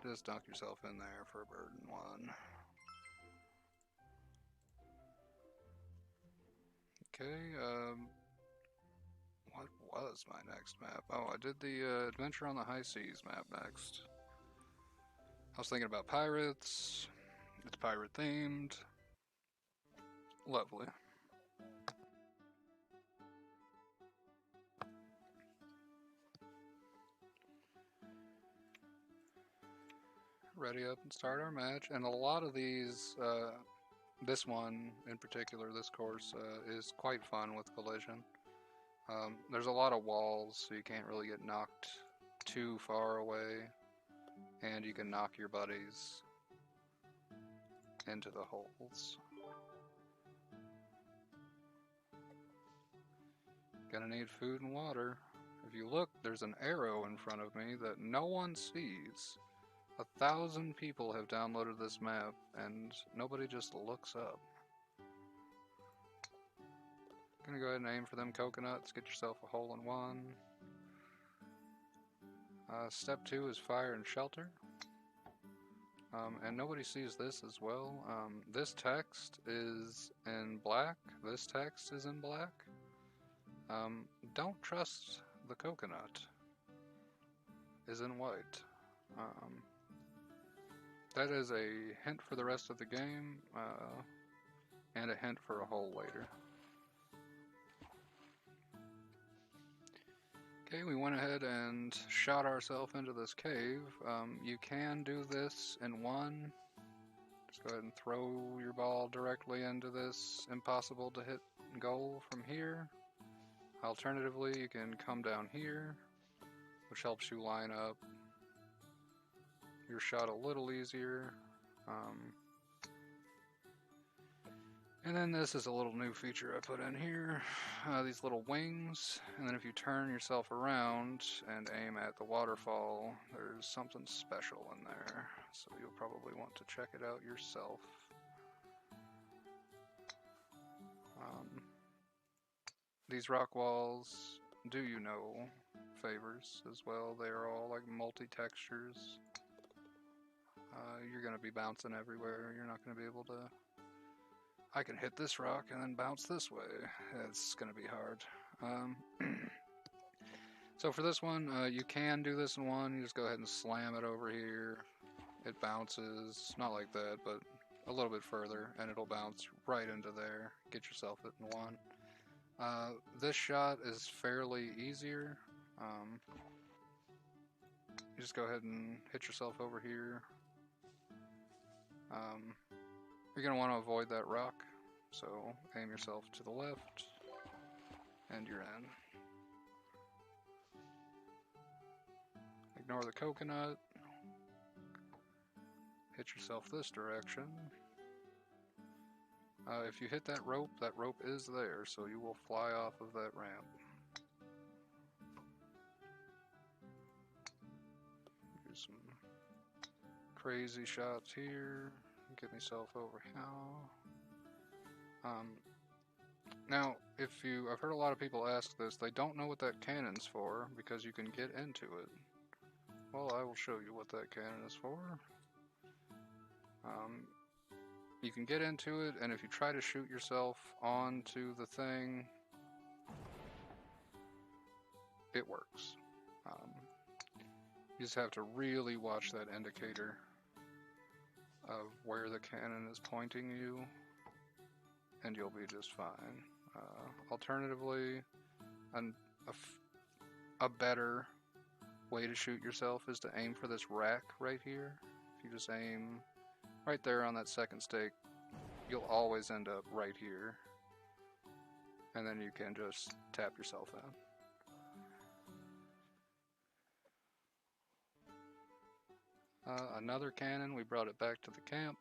Just dunk yourself in there for a bird and one. Okay, what was my next map? Oh, I did the Adventure on the High Seas map next. I was thinking about pirates. It's pirate themed. Lovely. Ready up and start our match. And a lot of these, this one in particular, this course, is quite fun with collision. There's a lot of walls, so you can't really get knocked too far away, and you can knock your buddies into the holes. Gonna need food and water. If you look, there's an arrow in front of me that no one sees. 1,000 people have downloaded this map, and nobody just looks up. Gonna go ahead and aim for them coconuts, get yourself a hole in one. Step 2 is fire and shelter. And nobody sees this as well. This text is in black, this text is in black. Don't trust the coconut is in white. That is a hint for the rest of the game, and a hint for a hole later. Okay, we went ahead and shot ourselves into this cave. You can do this in one. Just go ahead and throw your ball directly into this impossible to hit goal from here. Alternatively, you can come down here, which helps you line up your shot a little easier. And then this is a little new feature I put in here, these little wings, and then if you turn yourself around and aim at the waterfall, there's something special in there, so you'll probably want to check it out yourself. These rock walls do you know favors as well. They are all like multi-textures. You're going to be bouncing everywhere. You're not going to be able to... I can hit this rock and then bounce this way. It's going to be hard. So for this one, you can do this in one. You just go ahead and slam it over here. It bounces, not like that, but a little bit further, and it'll bounce right into there. Get yourself it in one. This shot is fairly easier. You just go ahead and hit yourself over here. You're going to want to avoid that rock, so aim yourself to the left, and you're in. Ignore the coconut. Hit yourself this direction. If you hit that rope is there, so you will fly off of that ramp. Do some crazy shots here. Get myself over how. Now, I've heard a lot of people ask this, they don't know what that cannon's for, because you can get into it. Well, I will show you what that cannon is for. You can get into it, and if you try to shoot yourself onto the thing, it works. You just have to really watch that indicator of where the cannon is pointing you, and you'll be just fine. Alternatively, a better way to shoot yourself is to aim for this rack right here. If you just aim right there on that second stake, you'll always end up right here, and then you can just tap yourself in. Another cannon, we brought it back to the camp.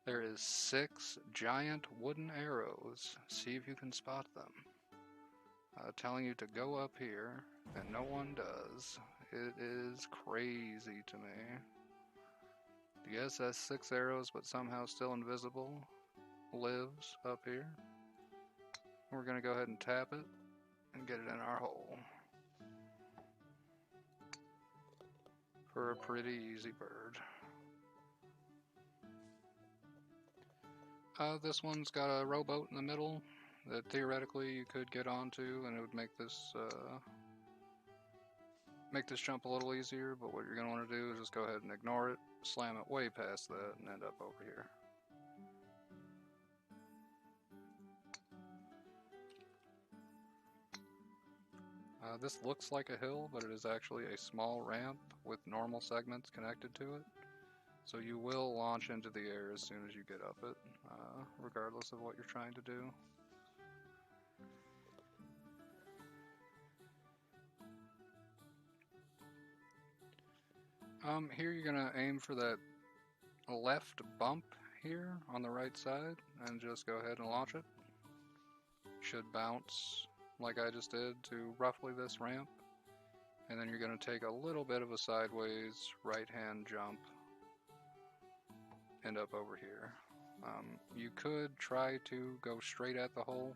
There is 6 giant wooden arrows. See if you can spot them. Telling you to go up here, and no one does. It is crazy to me. The SS 6 arrows, but somehow still invisible, lives up here. We're going to go ahead and tap it and get it in our hole. for a pretty easy bird. This one's got a rowboat in the middle that theoretically you could get onto, and it would make this jump a little easier. But what you're going to want to do is just go ahead and ignore it, slam it way past that, and end up over here. This looks like a hill, but it is actually a small ramp with normal segments connected to it. So you will launch into the air as soon as you get up it, regardless of what you're trying to do. Here you're going to aim for that left bump here on the right side and just go ahead and launch it. Should bounce like I just did to roughly this ramp, and then you're going to take a little bit of a sideways right hand jump, end up over here. You could try to go straight at the hole.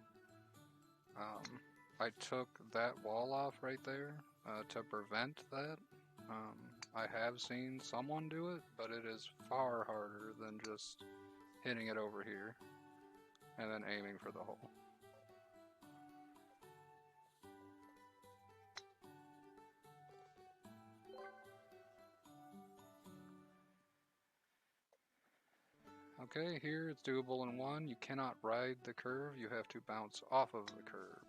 I took that wall off right there to prevent that. I have seen someone do it, but it is far harder than just hitting it over here and then aiming for the hole. Okay, here it's doable in one. You cannot ride the curve, you have to bounce off of the curb,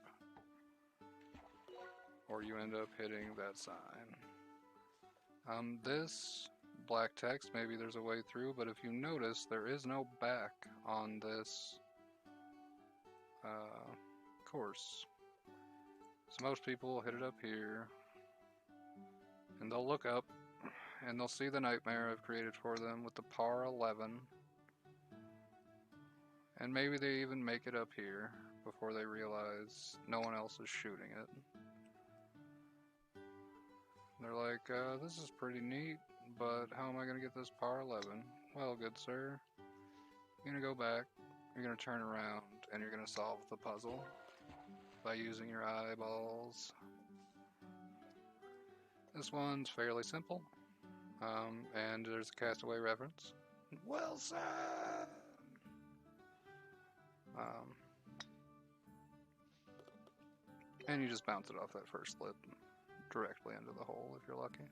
or you end up hitting that sign. This black text, maybe there's a way through, but if you notice, there is no back on this course. So most people hit it up here, and they'll look up, and they'll see the nightmare I've created for them with the par 11. And maybe they even make it up here before they realize no one else is shooting it. They're like, this is pretty neat, but how am I going to get this par 11? Well, good sir, you're going to go back, you're going to turn around, and you're going to solve the puzzle by using your eyeballs. This one's fairly simple, and there's a Castaway reference. Wilson! And you just bounce it off that first lip directly into the hole if you're lucky.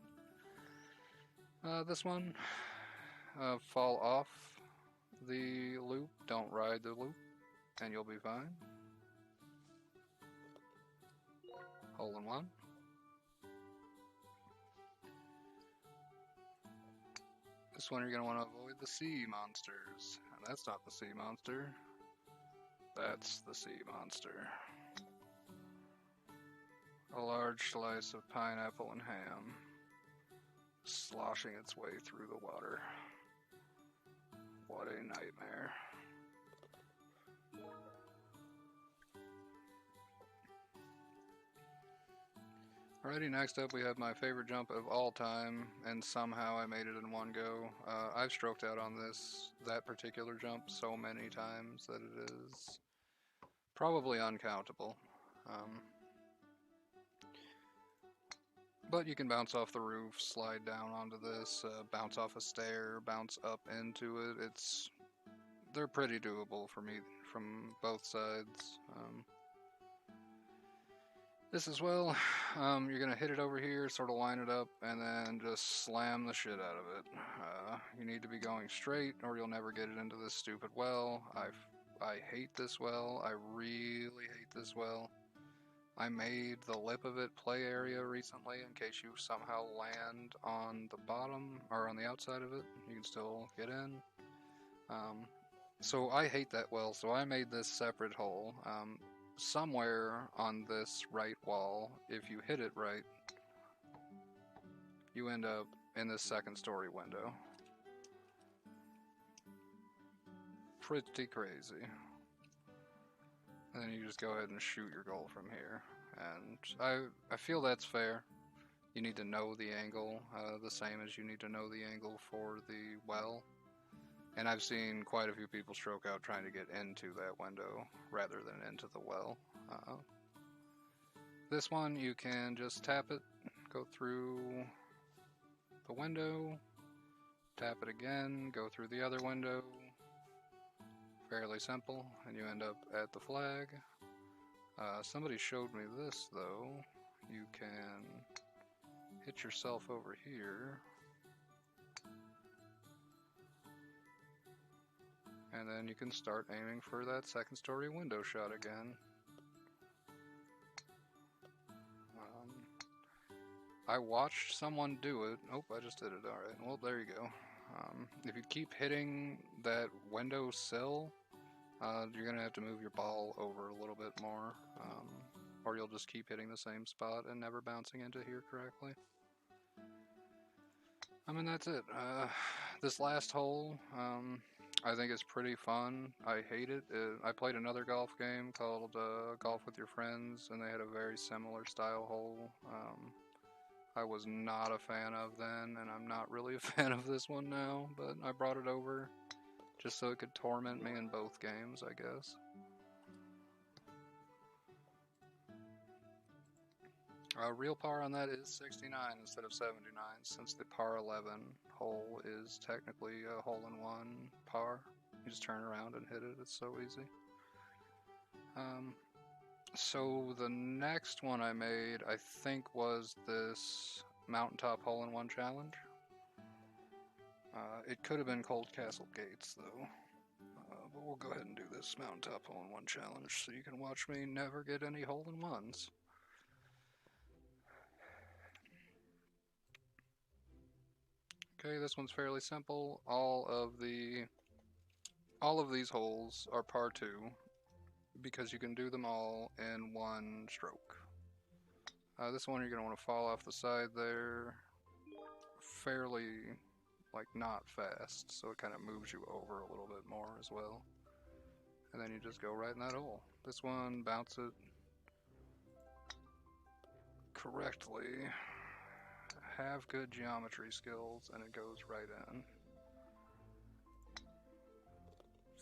This one, fall off the loop, don't ride the loop, and you'll be fine. Hole in one. This one you're going to want to avoid the sea monsters. And that's not the sea monster. That's the sea monster. A large slice of pineapple and ham, sloshing its way through the water. What a nightmare. Alrighty, next up we have my favorite jump of all time, and somehow I made it in one go. I've stroked out on that particular jump so many times that it is probably uncountable. But you can bounce off the roof, slide down onto this, bounce off a stair, bounce up into it. They're pretty doable for me from both sides. This as well, you're going to hit it over here, sort of line it up, and then just slam the shit out of it. You need to be going straight or you'll never get it into this stupid well. I hate this well. I really hate this well. I made the lip of it play area recently in case you somehow land on the bottom or on the outside of it. You can still get in. So I hate that well, so I made this separate hole. Somewhere on this right wall, if you hit it right, you end up in this second story window. Pretty crazy. And then you just go ahead and shoot your goal from here. And I feel that's fair. You need to know the angle, the same as you need to know the angle for the well. And I've seen quite a few people stroke out trying to get into that window rather than into the well. This one, you can just tap it, go through the window, tap it again, go through the other window. Fairly simple, and you end up at the flag. Somebody showed me this though. You can hit yourself over here, and then you can start aiming for that second story window shot again. I watched someone do it. Oh, I just did it. Alright, well, there you go. If you keep hitting that window sill, you're going to have to move your ball over a little bit more, or you'll just keep hitting the same spot and never bouncing into here correctly. I mean, that's it. This last hole, I think it's pretty fun. I hate it. I played another golf game called Golf with Your Friends, and they had a very similar style hole. I was not a fan of then, and I'm not really a fan of this one now, but I brought it over just so it could torment me in both games, I guess. Real par on that is 69 instead of 79, since the par 11 hole is technically a hole-in-one par. You just turn around and hit it, it's so easy. So the next one I made, I think, was this Mountaintop Hole-in-One Challenge. It could have been Cold Castle Gates, though. But we'll go ahead and do this Mountaintop Hole-in-One Challenge so you can watch me never get any hole-in-ones. Okay, this one's fairly simple. All of these holes are par 2 because you can do them all in one stroke. This one you're going to want to fall off the side there fairly, like, not fast, so it kind of moves you over a little bit more as well. And then you just go right in that hole. This one, bounce it correctly. Have good geometry skills, and it goes right in.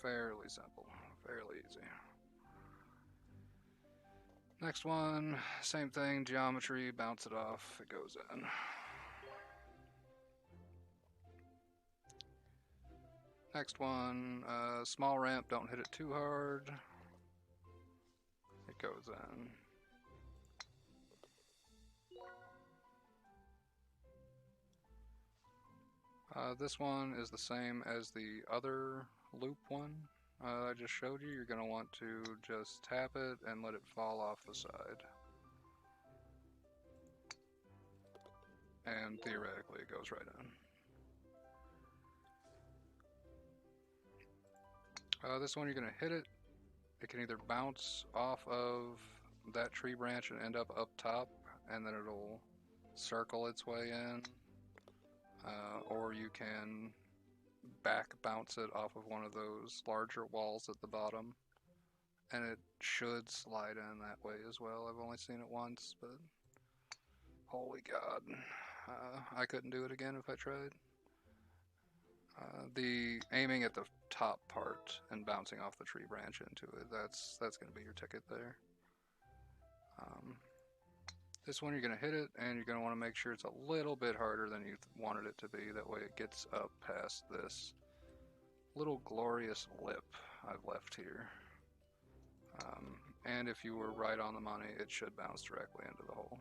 Fairly simple, fairly easy. Next one, same thing, geometry, bounce it off, it goes in. Next one, small ramp, don't hit it too hard. It goes in. This one is the same as the other loop one I just showed you. You're going to want to just tap it and let it fall off the side. And theoretically it goes right in. This one you're going to hit it. It can either bounce off of that tree branch and end up top, and then it'll circle its way in. Or you can back bounce it off of one of those larger walls at the bottom, and it should slide in that way as well. I've only seen it once, but holy god, I couldn't do it again if I tried. The aiming at the top part and bouncing off the tree branch into it, that's going to be your ticket there. This one you're going to hit it, and you're going to want to make sure it's a little bit harder than you wanted it to be. That way it gets up past this little glorious lip I've left here. And if you were right on the money, it should bounce directly into the hole.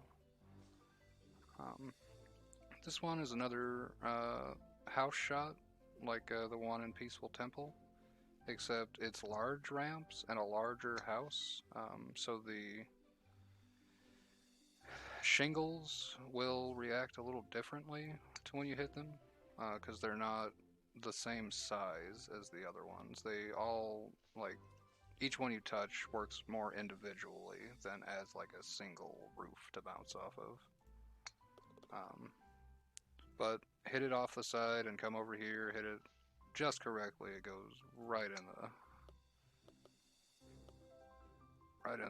This one is another house shot, like the one in Peaceful Temple, except it's large ramps and a larger house, so the shingles will react a little differently to when you hit them, because they're not the same size as the other ones. They all, like, each one you touch works more individually than as like a single roof to bounce off of. But hit it off the side and come over here, hit it just correctly, it goes right in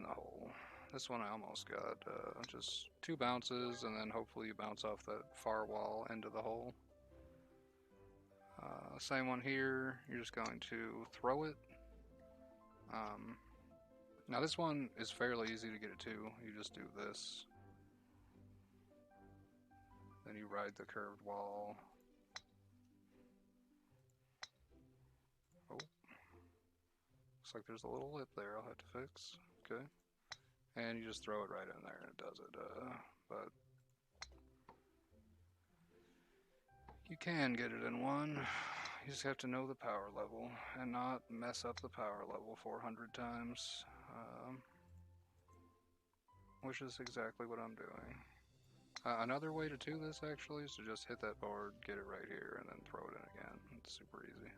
the hole. This one I almost got just 2 bounces, and then hopefully you bounce off that far wall into the hole. Same one here, you're just going to throw it. Now this one is fairly easy to get it to. You just do this. Then and you ride the curved wall. Oh, looks like there's a little lip there I'll have to fix. Okay. And you just throw it right in there and it does it. But you can get it in one. You just have to know the power level and not mess up the power level 400 times. Which is exactly what I'm doing. Another way to do this actually is to just hit that board, get it right here, and then throw it in again. It's super easy.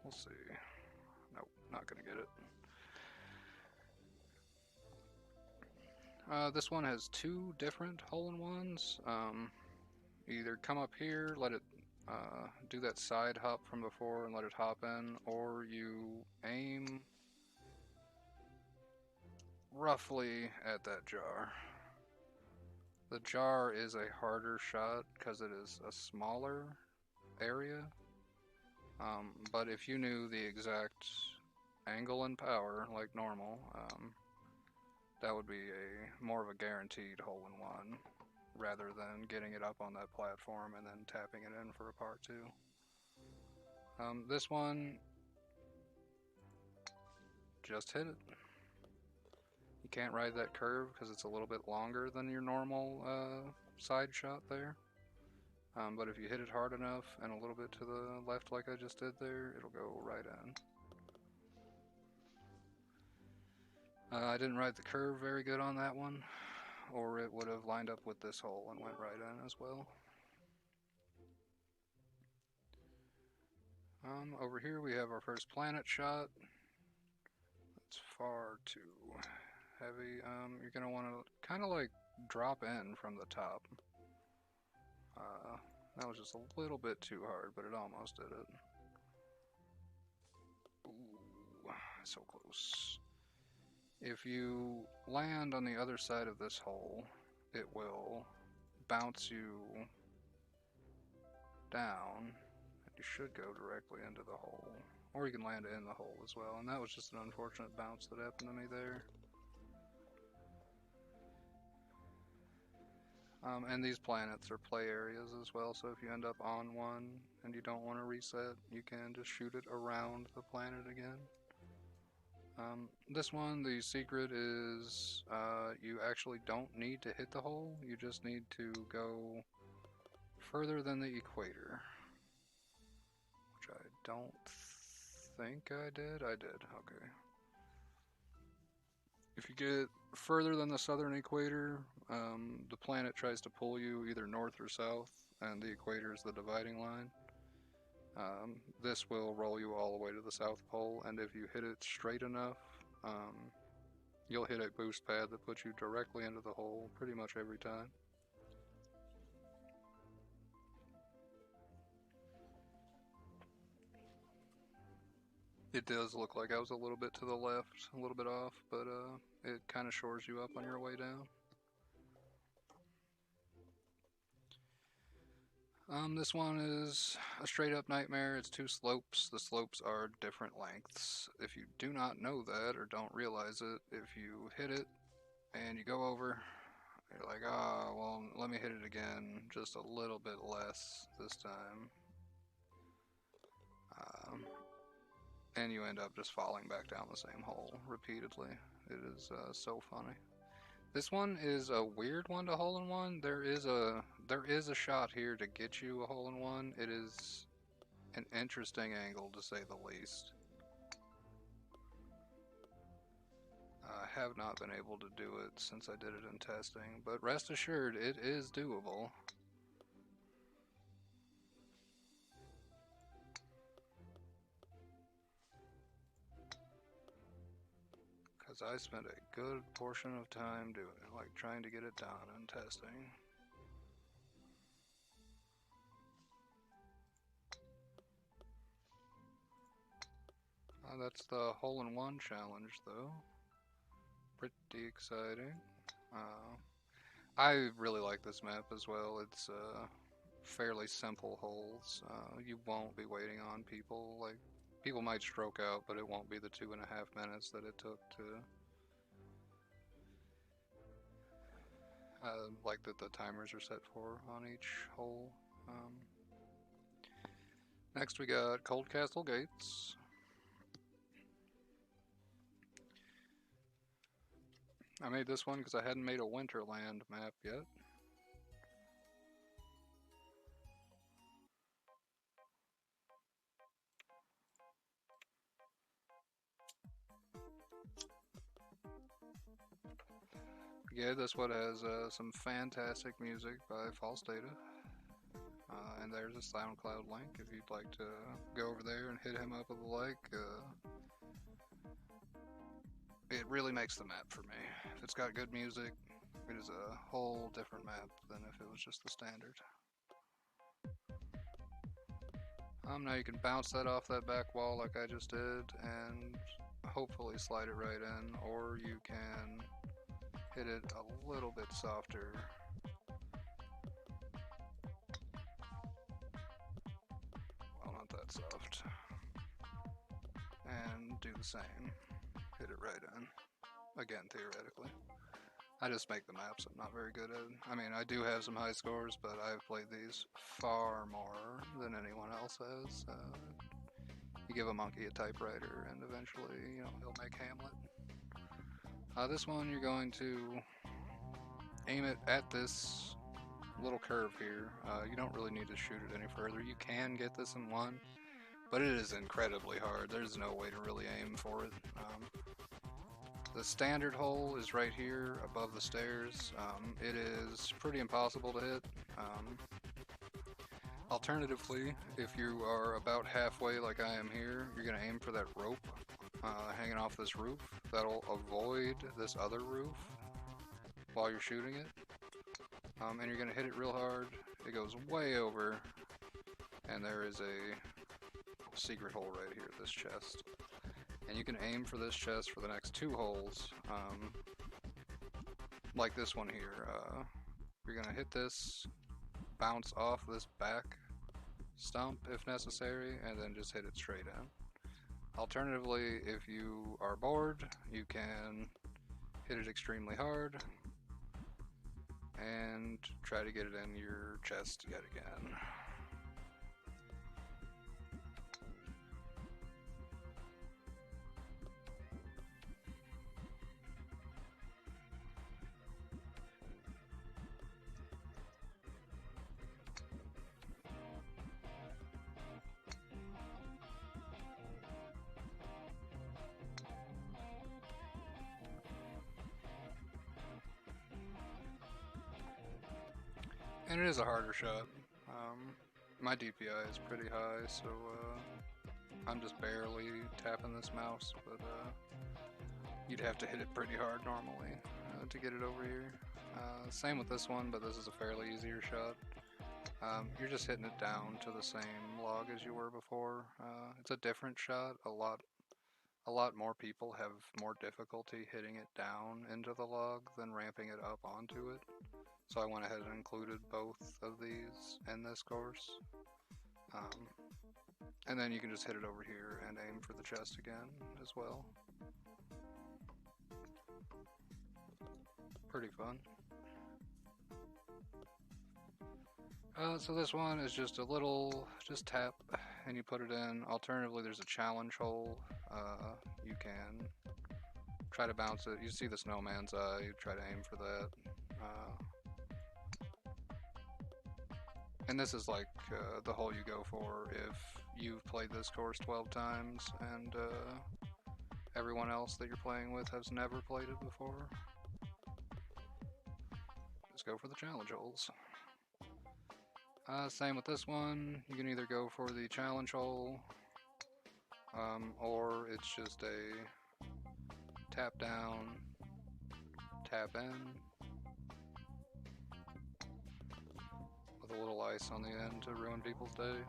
We'll see. Nope, not gonna get it. This one has two different hole-in-ones. Either come up here, let it do that side hop from before and let it hop in, or you aim roughly at that jar. The jar is a harder shot because it is a smaller area, but if you knew the exact angle and power like normal, that would be more of a guaranteed hole-in-one rather than getting it up on that platform and then tapping it in for a part two. This one, just hit it. You can't ride that curve because it's a little bit longer than your normal side shot there. But if you hit it hard enough and a little bit to the left like I just did there, it'll go right in. I didn't ride the curve very good on that one, or it would have lined up with this hole and went right in as well. Over here we have our first planet shot. That's far too heavy. You're going to want to kind of like drop in from the top. That was just a little bit too hard, but it almost did it. Ooh, so close. If you land on the other side of this hole, it will bounce you down, and you should go directly into the hole. Or you can land in the hole as well, and that was just an unfortunate bounce that happened to me there. And these planets are play areas as well, so if you end up on one and you don't want to reset, you can just shoot it around the planet again. This one, the secret is you actually don't need to hit the hole, you just need to go further than the equator. Which I don't think I did. I did, okay. If you get further than the southern equator, the planet tries to pull you either north or south, and the equator is the dividing line. This will roll you all the way to the South Pole, and if you hit it straight enough, you'll hit a boost pad that puts you directly into the hole pretty much every time. It does look like I was a little bit to the left, a little bit off, but it kind of shores you up on your way down. This one is a straight up nightmare. It's two slopes. The slopes are different lengths. If you do not know that or don't realize it, if you hit it and you go over, you're like, oh, well, let me hit it again, just a little bit less this time. And you end up just falling back down the same hole repeatedly. It is so funny. This one is a weird one to hole-in-one. There is a shot here to get you a hole-in-one. It is an interesting angle to say the least. I have not been able to do it since I did it in testing, but rest assured it is doable. Because I spent a good portion of time doing it, like trying to get it done and testing. That's the hole-in-one challenge, though. Pretty exciting. I really like this map as well. It's fairly simple holes. You won't be waiting on people. Like, people might stroke out, but it won't be the 2.5 minutes that it took to like that the timers are set for on each hole. Next we got Cold Castle Gates. I made this one because I hadn't made a Winterland map yet. Yeah, this one has some fantastic music by False Data. And there's a SoundCloud link if you'd like to go over there and hit him up with a like. It really makes the map for me. If it's got good music, it is a whole different map than if it was just the standard. Now you can bounce that off that back wall like I just did and hopefully slide it right in, or you can hit it a little bit softer. Well, not that soft. And do the same. Hit it right in. Again, theoretically. I just make the maps I'm not very good at. I mean, I do have some high scores, but I've played these far more than anyone else has. You give a monkey a typewriter and eventually, you know, he'll make Hamlet. This one, you're going to aim it at this little curve here. You don't really need to shoot it any further. You can get this in one, but it is incredibly hard. There's no way to really aim for it. The standard hole is right here above the stairs. It is pretty impossible to hit. Alternatively, if you are about halfway like I am here, you're going to aim for that rope hanging off this roof. That'll avoid this other roof while you're shooting it. And you're going to hit it real hard. It goes way over, and there is a secret hole right here, this chest. And you can aim for this chest for the next two holes, like this one here. You're going to hit this, bounce off this back stump if necessary, and then just hit it straight in. Alternatively, if you are bored, you can hit it extremely hard and try to get it in your chest yet again. And it is a harder shot. My DPI is pretty high, so I'm just barely tapping this mouse, but you'd have to hit it pretty hard normally to get it over here. Same with this one, but this is a fairly easier shot. You're just hitting it down to the same log as you were before. It's a different shot. A lot more people have more difficulty hitting it down into the log than ramping it up onto it. So I went ahead and included both of these in this course. And then you can just hit it over here and aim for the chest again as well. Pretty fun. So this one is just a little, just tap and you put it in. Alternatively, there's a challenge hole. You can try to bounce it. You see the snowman's eye, you try to aim for that. And this is like the hole you go for if you've played this course 12 times and everyone else that you're playing with has never played it before. Just go for the challenge holes. Same with this one. You can either go for the challenge hole or it's just a tap down, tap in, with a little ice on the end to ruin people's day.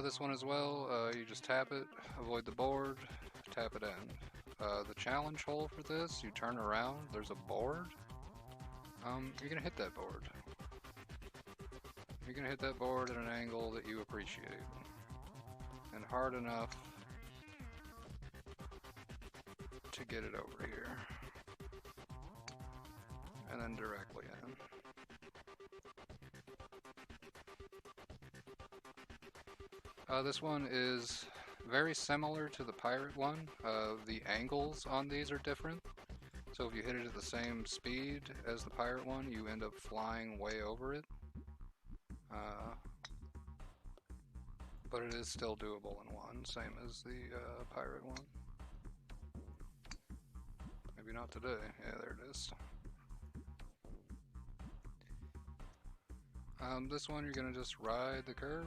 This one as well, you just tap it, avoid the board, tap it in. The challenge hole for this, you turn around, there's a board. You're gonna hit that board. You're gonna hit that board at an angle that you appreciate. And hard enough to get it over here. and then directly in. This one is very similar to the pirate one. The angles on these are different. So if you hit it at the same speed as the pirate one, you end up flying way over it. But it is still doable in one, same as the pirate one. Maybe not today. Yeah, there it is. This one you're gonna just ride the curve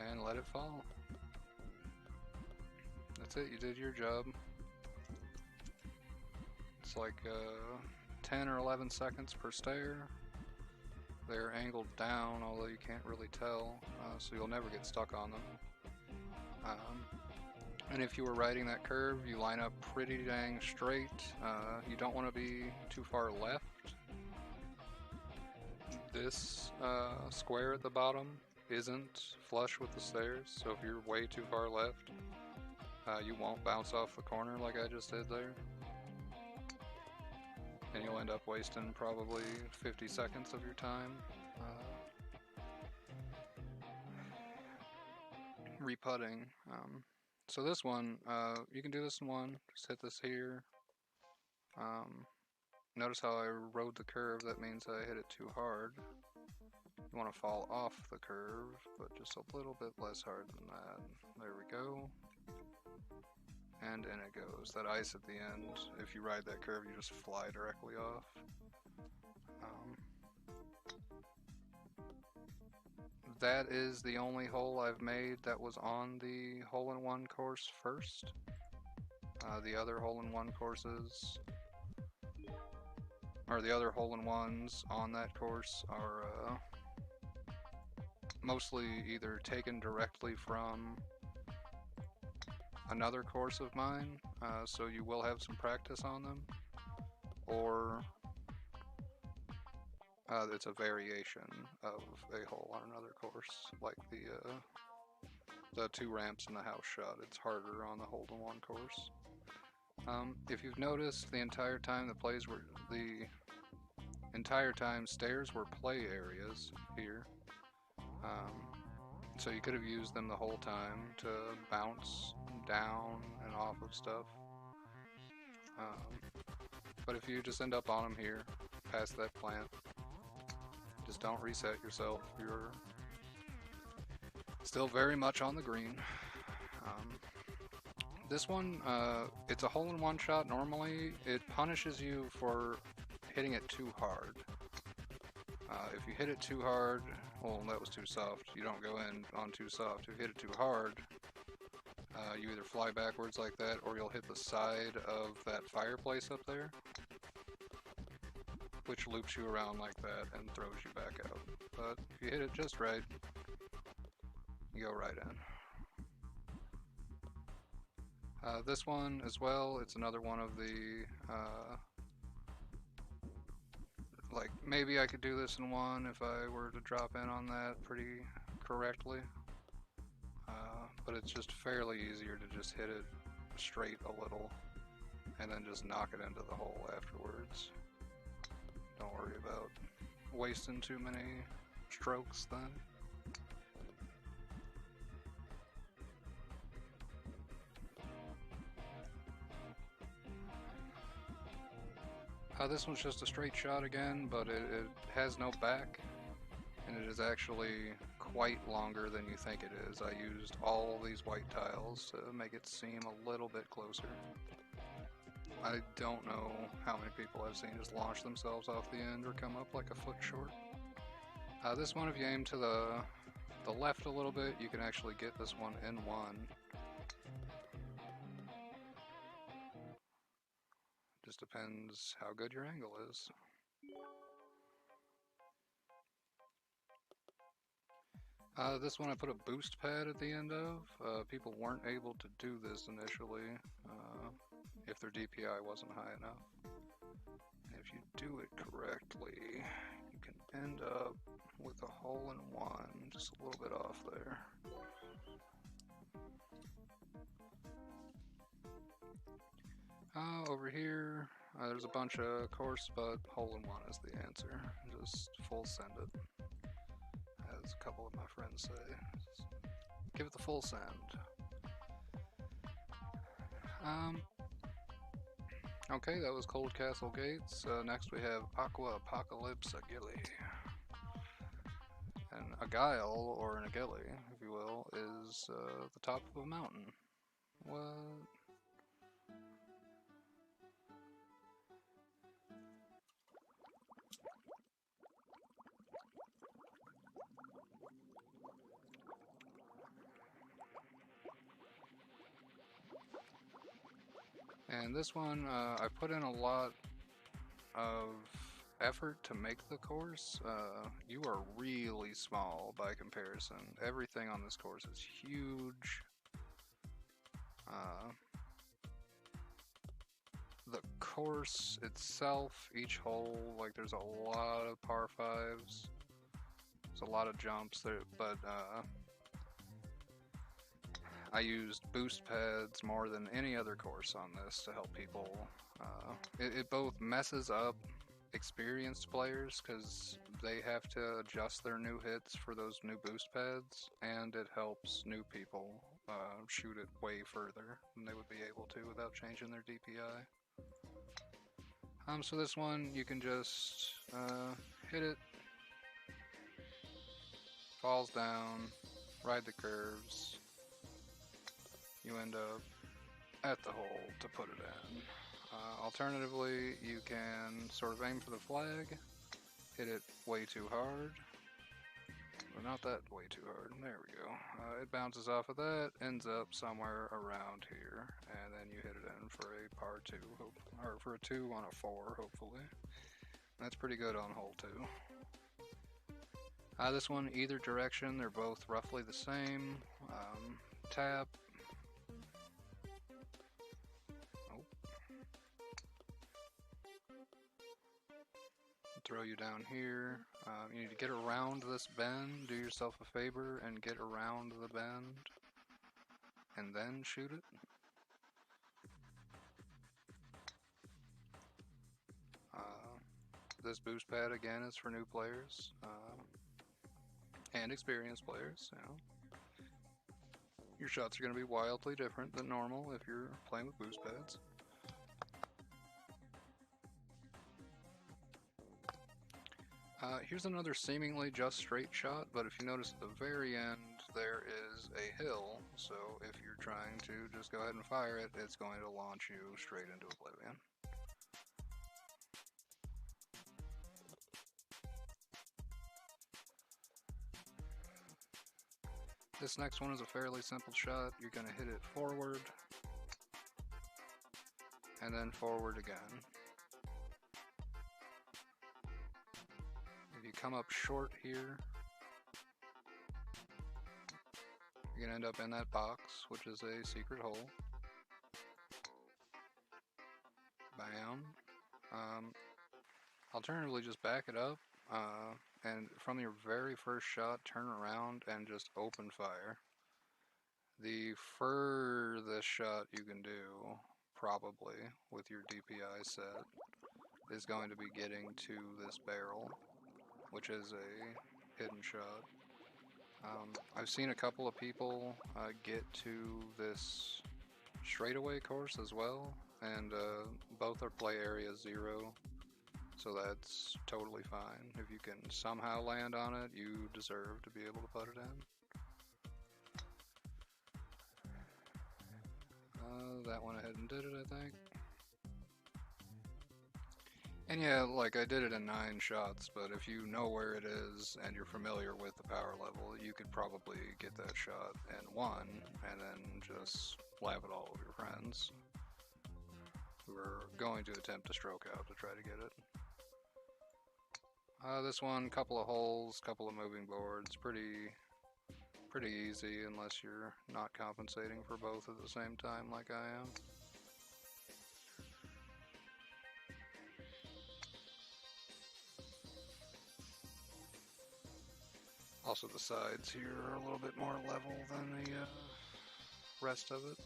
and let it fall. That's it, you did your job. It's like 10 or 11 seconds per stair. They're angled down, although you can't really tell, so you'll never get stuck on them. And if you were riding that curve, you line up pretty dang straight. You don't want to be too far left. This square at the bottom isn't flush with the stairs, so if you're way too far left, you won't bounce off the corner like I just did there. And you'll end up wasting probably 50 seconds of your time re-putting. So this one, you can do this in one, just hit this here. Notice how I rode the curve, that means I hit it too hard. You want to fall off the curve, but just a little bit less hard than that. There we go. And in it goes. That ice at the end, if you ride that curve, you just fly directly off. That is the only hole I've made that was on the hole-in-one course first. The other hole-in-one courses, or the other hole-in-ones on that course are mostly either taken directly from another course of mine, so you will have some practice on them, or it's a variation of a hole on another course, like the two ramps and the house shot. It's harder on the hole-in-one course. If you've noticed, the entire time stairs were play areas here. So you could have used them the whole time to bounce down and off of stuff. But if you just end up on them here, past that plant, just don't reset yourself. You're still very much on the green. This one, it's a hole-in-one shot normally. It punishes you for hitting it too hard. If you hit it too hard, well, that was too soft. You don't go in on too soft. If you hit it too hard, you either fly backwards like that, or you'll hit the side of that fireplace up there, which loops you around like that and throws you back out. But if you hit it just right, you go right in. This one as well, it's another one of the, like, maybe I could do this in one if I were to drop in on that pretty correctly. But it's just fairly easier to just hit it straight a little and then just knock it into the hole afterwards. Don't worry about wasting too many strokes then. This one's just a straight shot again, but it has no back, and it is actually quite longer than you think it is. I used all these white tiles to make it seem a little bit closer. I don't know how many people I've seen just launch themselves off the end or come up like a foot short. This one, if you aim to the left a little bit, you can actually get this one in one. Just depends how good your angle is. This one I put a boost pad at the end of. People weren't able to do this initially if their DPI wasn't high enough. If you do it correctly, you can end up with a hole-in-one, just a little bit off there. Over here, There's a bunch of course, but hole in one is the answer. Just full send it, as a couple of my friends say. Give it the full send. Okay, that was Cold Castle Gates. Next we have Aqua Apocalypse Agili. And a Guile, or an Agili, if you will, is the top of a mountain. What? And this one, I put in a lot of effort to make the course. You are really small by comparison. Everything on this course is huge. The course itself, each hole, like there's a lot of par fives. There's a lot of jumps there, but I used boost pads more than any other course on this to help people. It both messes up experienced players because they have to adjust their new hits for those new boost pads, and it helps new people shoot it way further than they would be able to without changing their DPI. So this one, you can just hit it, falls down, ride the curves, you end up at the hole to put it in. Alternatively, you can sort of aim for the flag, hit it way too hard, but not that way too hard. There we go. It bounces off of that, ends up somewhere around here, and then you hit it in for a par 2, or for a 2 on a 4, hopefully. That's pretty good on hole 2. This one, either direction, they're both roughly the same. Tap. Throw you down here. You need to get around this bend, do yourself a favor and get around the bend and then shoot it. This boost pad again is for new players and experienced players. You know. Your shots are going to be wildly different than normal if you're playing with boost pads. Here's another seemingly just straight shot, but if you notice at the very end there is a hill, so if you're trying to just go ahead and fire it, it's going to launch you straight into oblivion. This next one is a fairly simple shot. You're going to hit it forward, and then forward again. If you come up short here, you're going to end up in that box, which is a secret hole. Bam. Alternatively, just back it up, and from your very first shot, turn around and just open fire. The furthest shot you can do, probably, with your DPI set, is going to be getting to this barrel, which is a hidden shot. I've seen a couple of people get to this straightaway course as well, and both are play area 0, so that's totally fine. If you can somehow land on it, you deserve to be able to put it in. That went ahead and did it, I think. And yeah, like I did it in 9 shots, but if you know where it is and you're familiar with the power level, you could probably get that shot in 1 and then just laugh at all of your friends who are going to attempt to stroke out to try to get it. This one, couple of holes, couple of moving boards, pretty easy unless you're not compensating for both at the same time like I am. Also, the sides here are a little bit more level than the rest of it.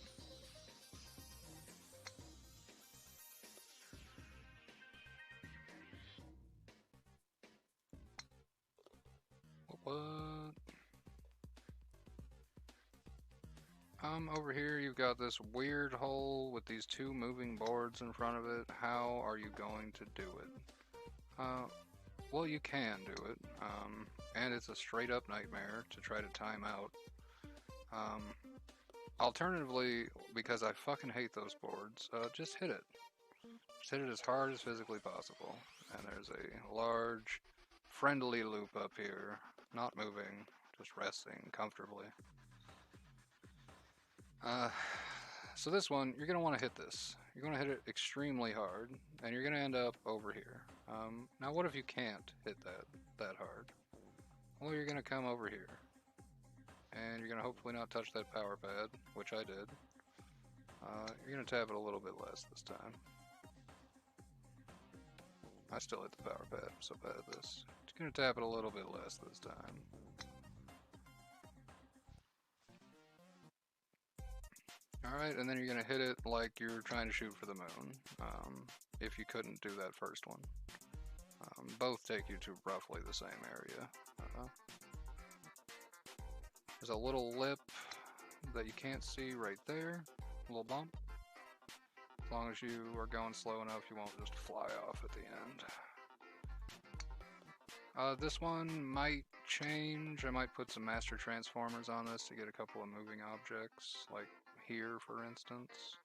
Over here you've got this weird hole with these two moving boards in front of it. How are you going to do it? Well, you can do it, and it's a straight up nightmare to try to time out. Alternatively, because I fucking hate those boards, just hit it. Just hit it as hard as physically possible. And there's a large, friendly loop up here, not moving, just resting comfortably. So this one, you're going to want to hit this. You're going to hit it extremely hard, and you're going to end up over here. Now what if you can't hit that hard? Well, you're going to come over here. And you're going to hopefully not touch that power pad, which I did. You're going to tap it a little bit less this time. I still hit the power pad, I'm so bad at this. Just going to tap it a little bit less this time. Alright, and then you're going to hit it like you're trying to shoot for the moon, if you couldn't do that first one. Both take you to roughly the same area. There's a little lip that you can't see right there, a little bump. As long as you are going slow enough, you won't just fly off at the end. This one might change. I might put some master transformers on this to get a couple of moving objects, like here for instance.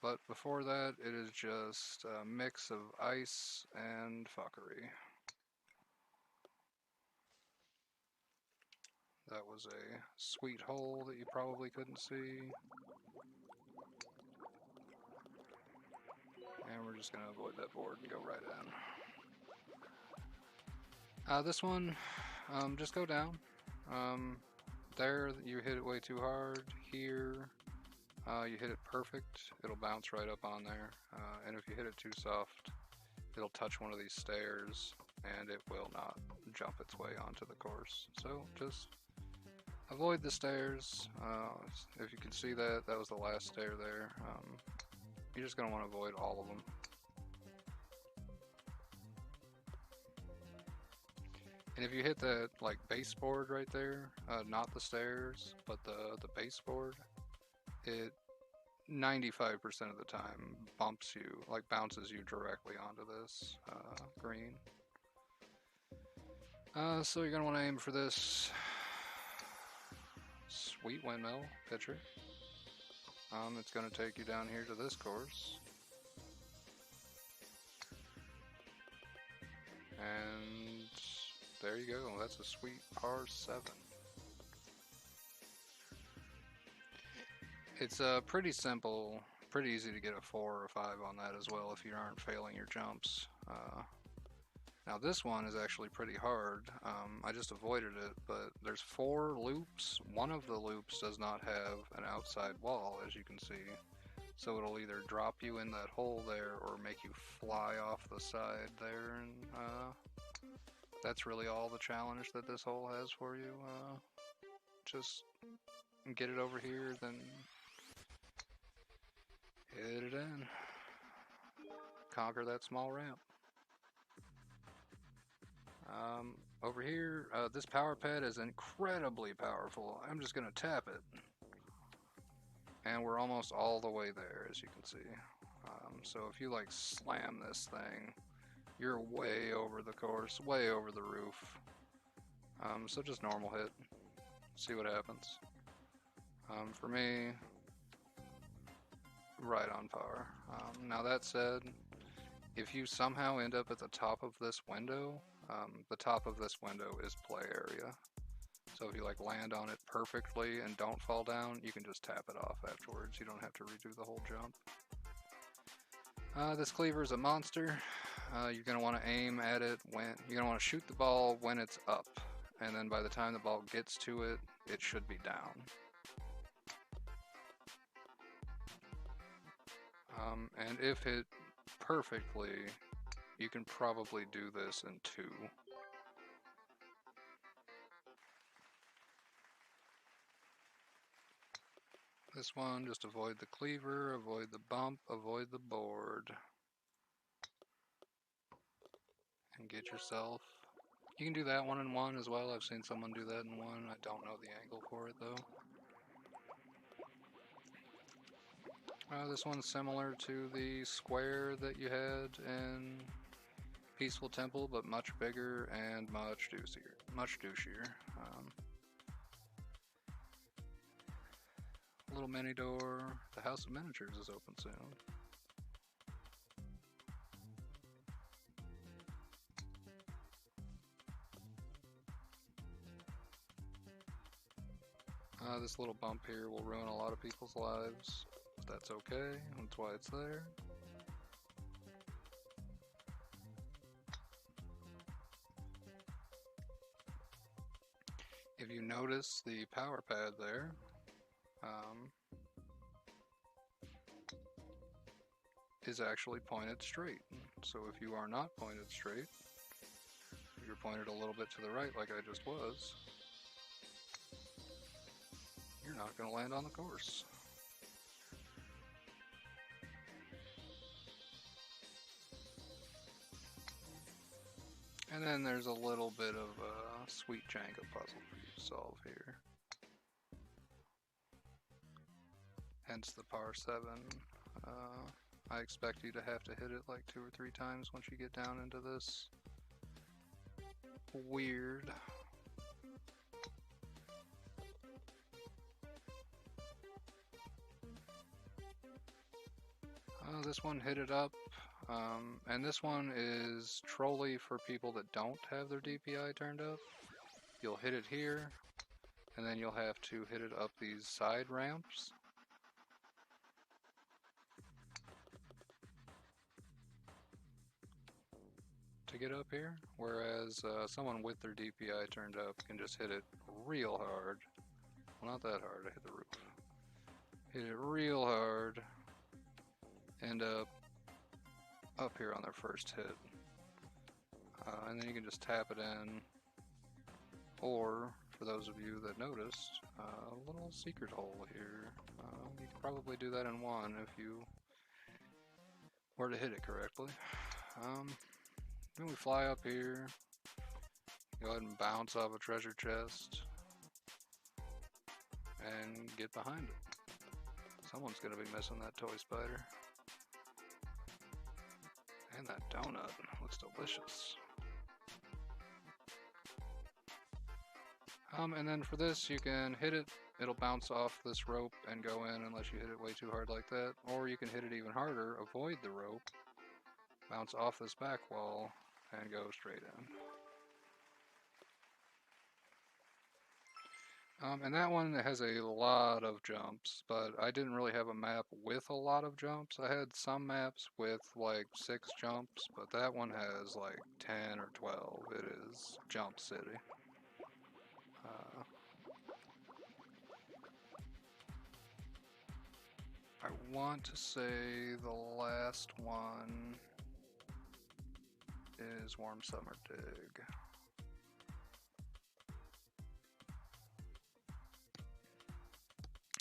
But before that, it is just a mix of ice and fuckery. That was a sweet hole that you probably couldn't see. And we're just going to avoid that board and go right in. This one, just go down. There, you hit it way too hard. Here, you hit it perfect. It'll bounce right up on there. And if you hit it too soft, it'll touch one of these stairs and it will not jump its way onto the course. So just avoid the stairs. If you can see that, that was the last stair there. You're just going to want to avoid all of them. And if you hit that like baseboard right there, not the stairs, but the baseboard, it 95% of the time bumps you, like bounces you directly onto this green. So you're going to want to aim for this sweet windmill pitcher. It's going to take you down here to this course. And there you go, that's a sweet par 7. It's pretty simple, pretty easy to get a 4 or 5 on that as well if you aren't failing your jumps. Now this one is actually pretty hard. I just avoided it, but there's 4 loops. One of the loops does not have an outside wall, as you can see. So it'll either drop you in that hole there or make you fly off the side there. And that's really all the challenge that this hole has for you. Just get it over here, then hit it in. Conquer that small ramp. Over here, this power pad is incredibly powerful. I'm just going to tap it. And we're almost all the way there, as you can see. So if you like slam this thing, you're way over the course, way over the roof. So just normal hit. See what happens. For me, right on par. Now that said, if you somehow end up at the top of this window, the top of this window is play area. So if you like land on it perfectly and don't fall down, you can just tap it off afterwards. You don't have to redo the whole jump. This cleaver is a monster. You're going to want to aim at it when you're going to want to shoot the ball when it's up, and then by the time the ball gets to it, it should be down. And if hit perfectly, you can probably do this in 2. This one, just avoid the cleaver, avoid the bump, avoid the board. And get yourself... You can do that one in 1 as well. I've seen someone do that in 1. I don't know the angle for it though. This one's similar to the square that you had in Peaceful Temple, but much bigger and much douchier. Little mini door. The House of Miniatures is open soon. This little bump here will ruin a lot of people's lives, but that's okay. That's why it's there. If you notice the power pad there, is actually pointed straight. So if you are not pointed straight, if you're pointed a little bit to the right like I just was, you're not going to land on the course. And then there's a little bit of a sweet Jenga puzzle for you to solve here. Hence the par 7. I expect you to have to hit it like 2 or 3 times once you get down into this weird. This one hit it up, and this one is trolly for people that don't have their DPI turned up. You'll hit it here, and then you'll have to hit it up these side ramps. To get up here, whereas someone with their DPI turned up can just hit it real hard. Well, not that hard, I hit the roof. Hit it real hard, end up here on their first hit. And then you can just tap it in, or for those of you that noticed, a little secret hole here. You can probably do that in one if you were to hit it correctly. Then we fly up here, go ahead and bounce off a treasure chest, and get behind it. Someone's gonna be missing that toy spider. And that donut looks delicious. And then for this, you can hit it, it'll bounce off this rope and go in unless you hit it way too hard like that. Or you can hit it even harder, avoid the rope, bounce off this back wall, and go straight in. And that one has a lot of jumps, but I didn't really have a map with a lot of jumps. I had some maps with like 6 jumps, but that one has like 10 or 12. It is Jump City. I want to say the last one is Warm Summer Dig.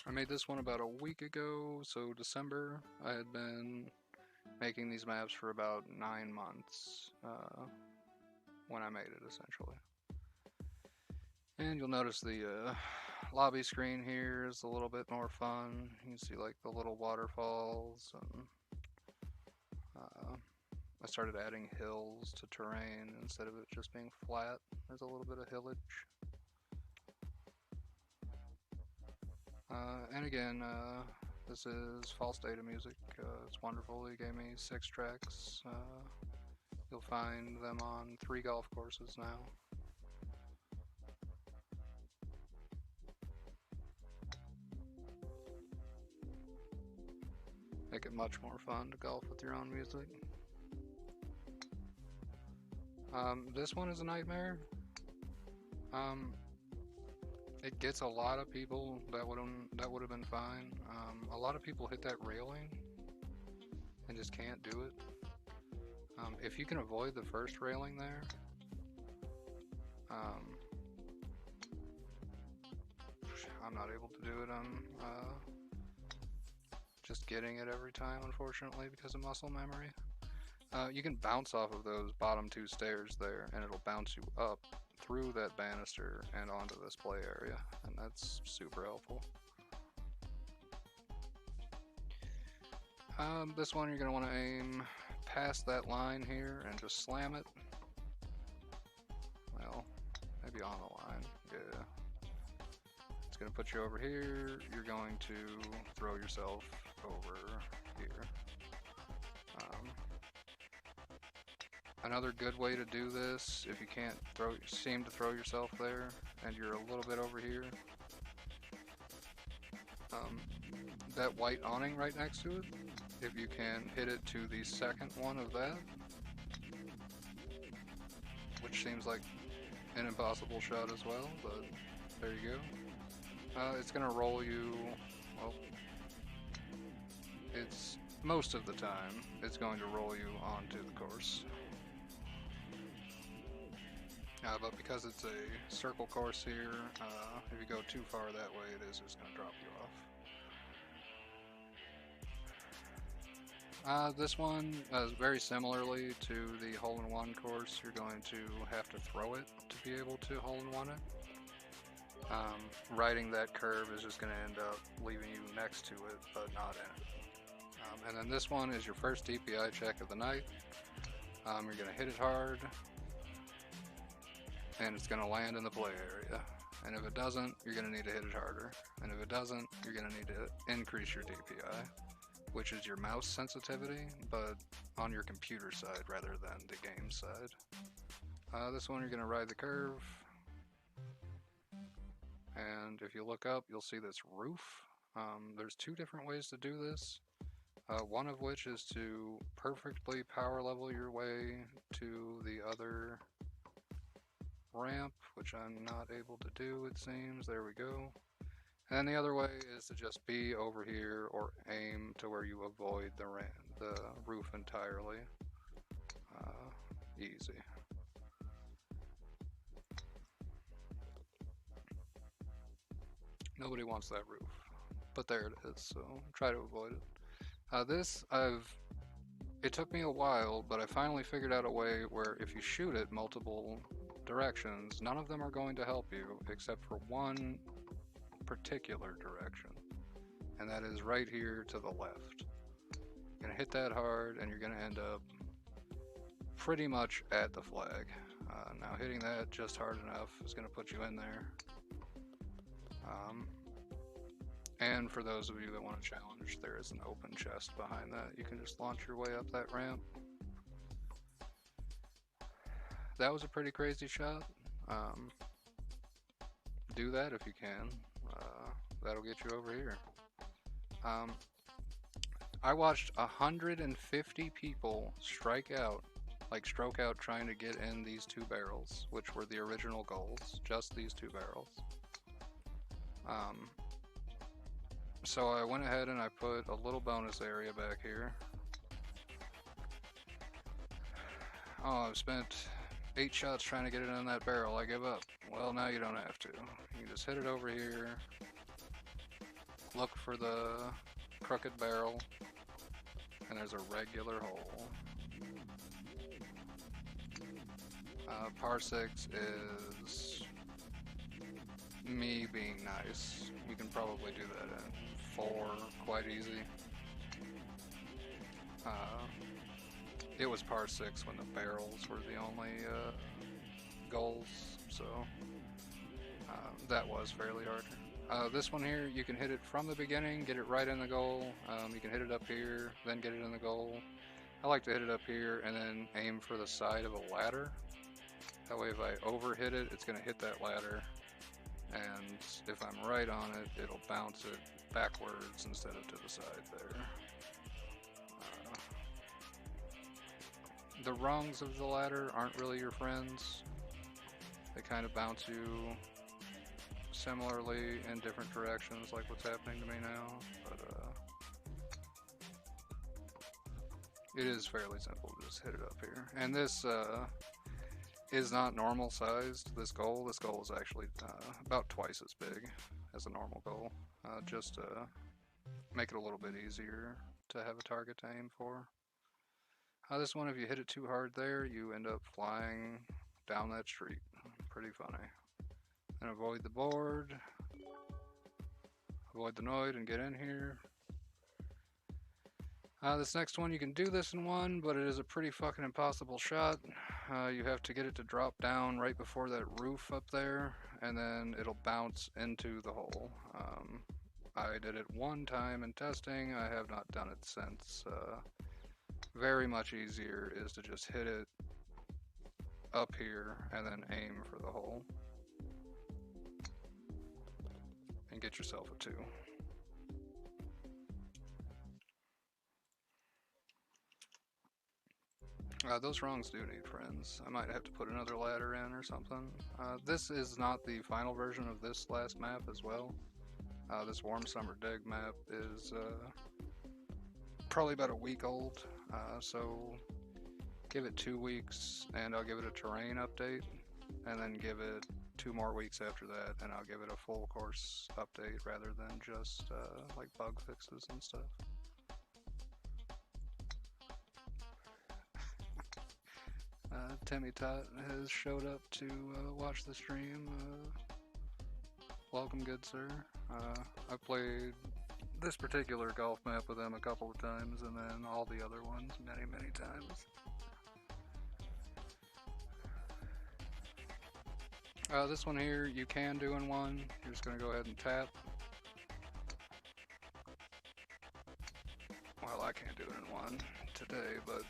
I made this one about a week ago, so December. I had been making these maps for about 9 months when I made it, essentially. And you'll notice the lobby screen here is a little bit more fun. You can see like the little waterfalls, and I started adding hills to terrain instead of it just being flat. There's a little bit of hillage. And again, this is False Data music. It's wonderful. He gave me 6 tracks. You'll find them on 3 golf courses now. Make it much more fun to golf with your own music. This one is a nightmare. It gets a lot of people that would have been fine. A lot of people hit that railing and just can't do it. If you can avoid the first railing there, I'm not able to do it. I'm just getting it every time, unfortunately, because of muscle memory. You can bounce off of those bottom 2 stairs there, and it'll bounce you up through that banister and onto this play area, and that's super helpful. This one you're going to want to aim past that line here and just slam it. Well, maybe on the line. Yeah. It's going to put you over here. You're going to throw yourself over here. Another good way to do this, if you can't seem to throw yourself there and you're a little bit over here, that white awning right next to it, if you can hit it to the second one of that, which seems like an impossible shot as well, but there you go. It's going to roll you, well, it's most of the time, it's going to roll you onto the course. But because it's a circle course here, if you go too far that way, it is just going to drop you off. This one, very similarly to the hole-in-one course, you're going to have to throw it to be able to hole-in-one it. Riding that curve is just going to end up leaving you next to it, but not in it. And then this one is your first DPI check of the night. You're going to hit it hard, and it's going to land in the play area. And if it doesn't, you're going to need to hit it harder. And if it doesn't, you're going to need to increase your DPI, which is your mouse sensitivity, but on your computer side rather than the game side. This one you're going to ride the curve, and if you look up, you'll see this roof. There's two different ways to do this. One of which is to perfectly power level your way to the other ramp, which I'm not able to do, it seems. There we go. And then the other way is to just be over here or aim to where you avoid the roof entirely. Easy. Nobody wants that roof, but there it is, so try to avoid it. It took me a while, but I finally figured out a way where if you shoot it multiple directions, none of them are going to help you except for one particular direction, and that is right here to the left. You're gonna hit that hard and you're gonna end up pretty much at the flag. Now hitting that just hard enough is gonna put you in there. And for those of you that want to challenge, there is an open chest behind that. You can just launch your way up that ramp. That was a pretty crazy shot. Do that if you can. That'll get you over here. I watched 150 people stroke out trying to get in these two barrels, which were the original goals, just these two barrels. So I went ahead and I put a little bonus area back here. Oh, I've spent 8 shots trying to get it in that barrel. I give up. Well, now you don't have to. You just hit it over here. Look for the crooked barrel. And there's a regular hole. Par 6 is me being nice. You can probably do that in 4 quite easy. It was par 6 when the barrels were the only goals, so that was fairly hard. This one here, you can hit it from the beginning, get it right in the goal. You can hit it up here, then get it in the goal. I like to hit it up here and then aim for the side of a ladder. That way if I overhit it, it's going to hit that ladder. And if I'm right on it, it'll bounce it backwards instead of to the side there. The rungs of the ladder aren't really your friends. They kind of bounce you similarly in different directions, like what's happening to me now. But it is fairly simple to just hit it up here. And this is not normal sized, this goal. This goal is actually about twice as big as a normal goal, just to make it a little bit easier to have a target to aim for. This one, if you hit it too hard there, you end up flying down that street. Pretty funny. And avoid the board, avoid the Noid and get in here. This next one, you can do this in one, but it is a pretty fucking impossible shot. You have to get it to drop down right before that roof up there, and then it'll bounce into the hole. I did it one time in testing. I have not done it since. Very much easier is to just hit it up here and then aim for the hole. And get yourself a 2. Those rungs do need friends. I might have to put another ladder in or something. This is not the final version of this last map as well. This Warm Summer Dig map is probably about a week old, so give it 2 weeks and I'll give it a terrain update, and then give it 2 more weeks after that and I'll give it a full course update rather than just like bug fixes and stuff. Timmy Tot has showed up to watch the stream. Welcome, good sir. I played this particular golf map with him a couple of times, and then all the other ones many, many times. This one here, you can do in one. You're just going to go ahead and tap. Well, I can't do it in one today, but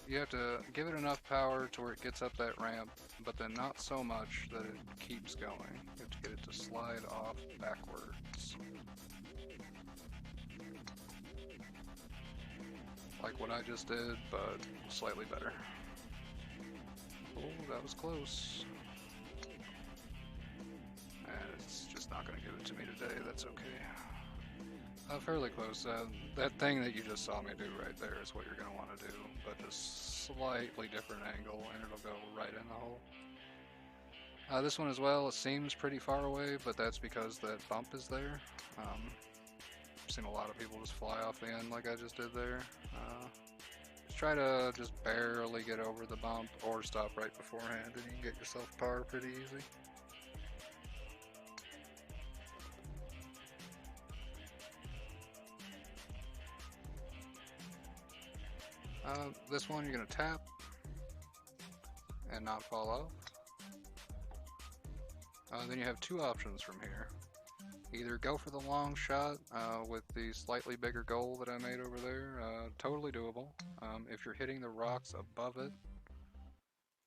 you have to give it enough power to where it gets up that ramp, but then not so much that it keeps going. You have to get it to slide off backwards. Like what I just did, but slightly better. Oh, that was close. And it's just not going to give it to me today, that's okay. Fairly close. That thing that you just saw me do right there is what you're going to want to do, but just slightly different angle and it'll go right in the hole. This one as well, it seems pretty far away, but that's because that bump is there. I've seen a lot of people just fly off the end like I just did there. Just try to just barely get over the bump or stop right beforehand and you can get yourself par pretty easy. This one you're going to tap and not fall off. Then you have 2 options from here. Either go for the long shot with the slightly bigger goal that I made over there, totally doable. If you're hitting the rocks above it,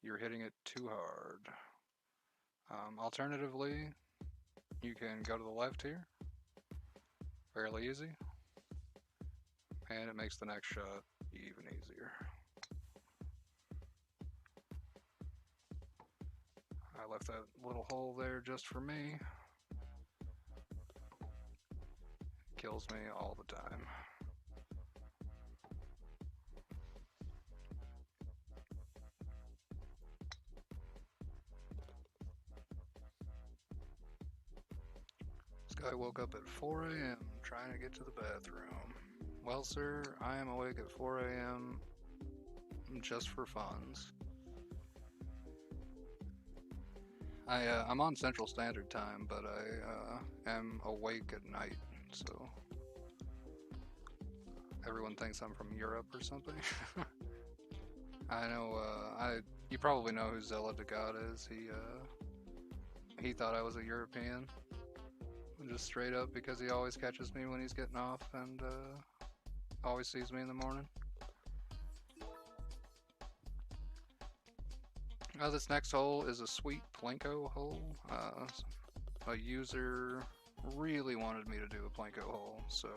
you're hitting it too hard. Alternatively, you can go to the left here, fairly easy, and it makes the next shot even easier. I left that little hole there just for me. Kills me all the time. This guy woke up at 4 a.m. trying to get to the bathroom. Well, sir, I am awake at 4 a.m. just for funds. I'm on Central Standard Time, but I am awake at night, so everyone thinks I'm from Europe or something. I know, you probably know who Zella the God is. He thought I was a European, just straight up because he always catches me when he's getting off and always sees me in the morning. This next hole is a sweet Plinko hole. A user really wanted me to do a Plinko hole, so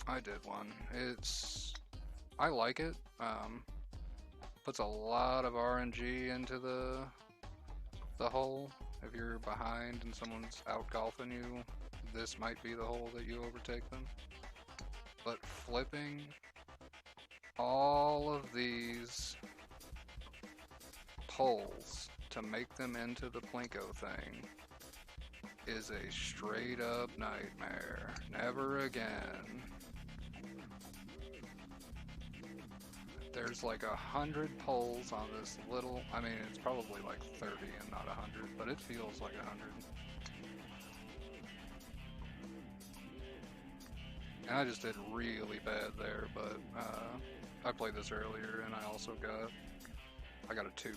I did one. I like it. Puts a lot of RNG into the hole. If you're behind and someone's out golfing you, this might be the hole that you overtake them. But flipping all of these poles to make them into the Plinko thing is a straight up nightmare. Never again. There's like 100 poles on this little, I mean it's probably like 30 and not 100, but it feels like 100. And I just did really bad there, but I played this earlier and I got a 2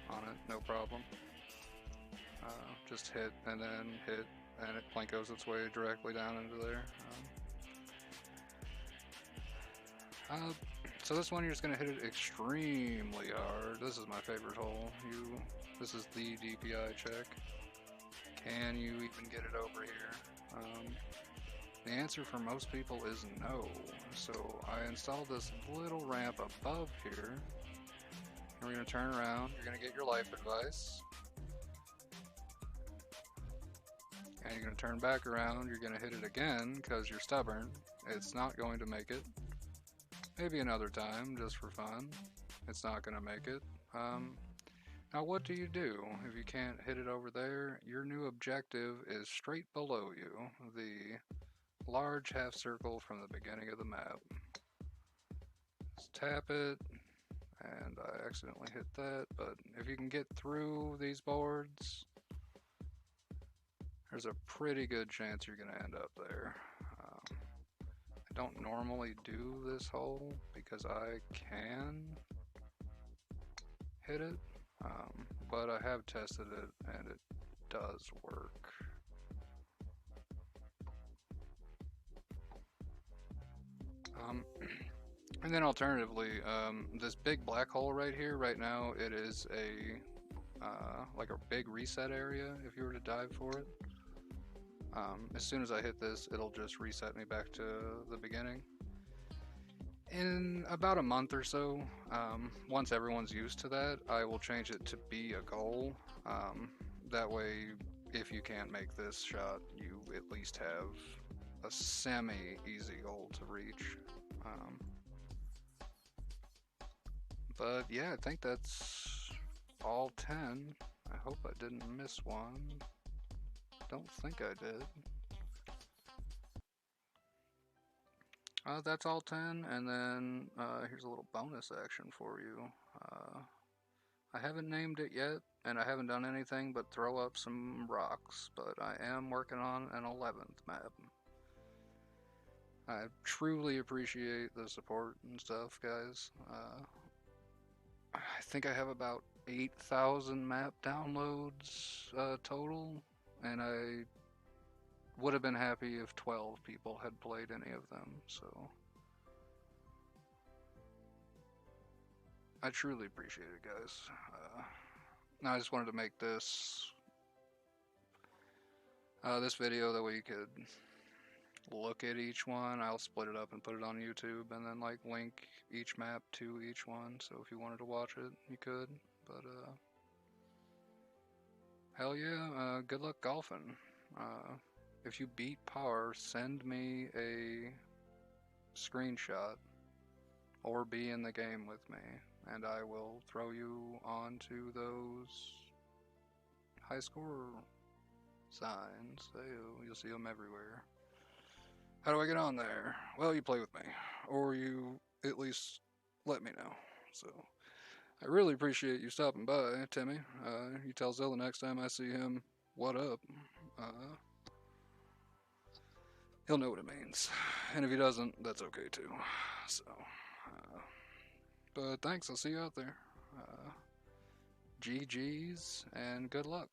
on it, no problem. Just hit and then hit, and it plankos its way directly down into there. Uh, so this one you're just gonna hit it extremely hard. This is my favorite hole. This is the DPI check. Can you even get it over here? The answer for most people is no. So I installed this little ramp above here. And we're gonna turn around. You're gonna get your life advice. And you're gonna turn back around. You're gonna hit it again because you're stubborn. It's not going to make it. Maybe another time, just for fun. It's not gonna make it. Now what do you do if you can't hit it over there? Your new objective is straight below you. The large half circle from the beginning of the map. Just tap it, and I accidentally hit that, but if you can get through these boards, there's a pretty good chance you're going to end up there. I don't normally do this hole because I can hit it, but I have tested it and it does work. And then alternatively, this big black hole right here, right now, it is like a big reset area if you were to dive for it. As soon as I hit this, it'll just reset me back to the beginning. In about a month or so, once everyone's used to that, I will change it to be a goal. That way, if you can't make this shot, you at least have a semi-easy goal to reach. But yeah, I think that's all 10. I hope I didn't miss one. Don't think I did. That's all 10, and then here's a little bonus action for you. I haven't named it yet, and I haven't done anything but throw up some rocks, but I am working on an 11th map. I truly appreciate the support and stuff, guys. I think I have about 8,000 map downloads total, and I would have been happy if 12 people had played any of them, so I truly appreciate it, guys. I just wanted to make this video that way you could look at each one. I'll split it up and put it on YouTube, and then like link each map to each one, so if you wanted to watch it, you could. But hell yeah, good luck golfing. If you beat par, send me a screenshot or be in the game with me, and I will throw you onto those high score signs. You'll see them everywhere. How do I get on there? Well, you play with me, or you at least let me know. So I really appreciate you stopping by, Timmy. You tell Zilla next time I see him, what up? He'll know what it means. And if he doesn't, that's okay too. So, but thanks, I'll see you out there. GG's and good luck.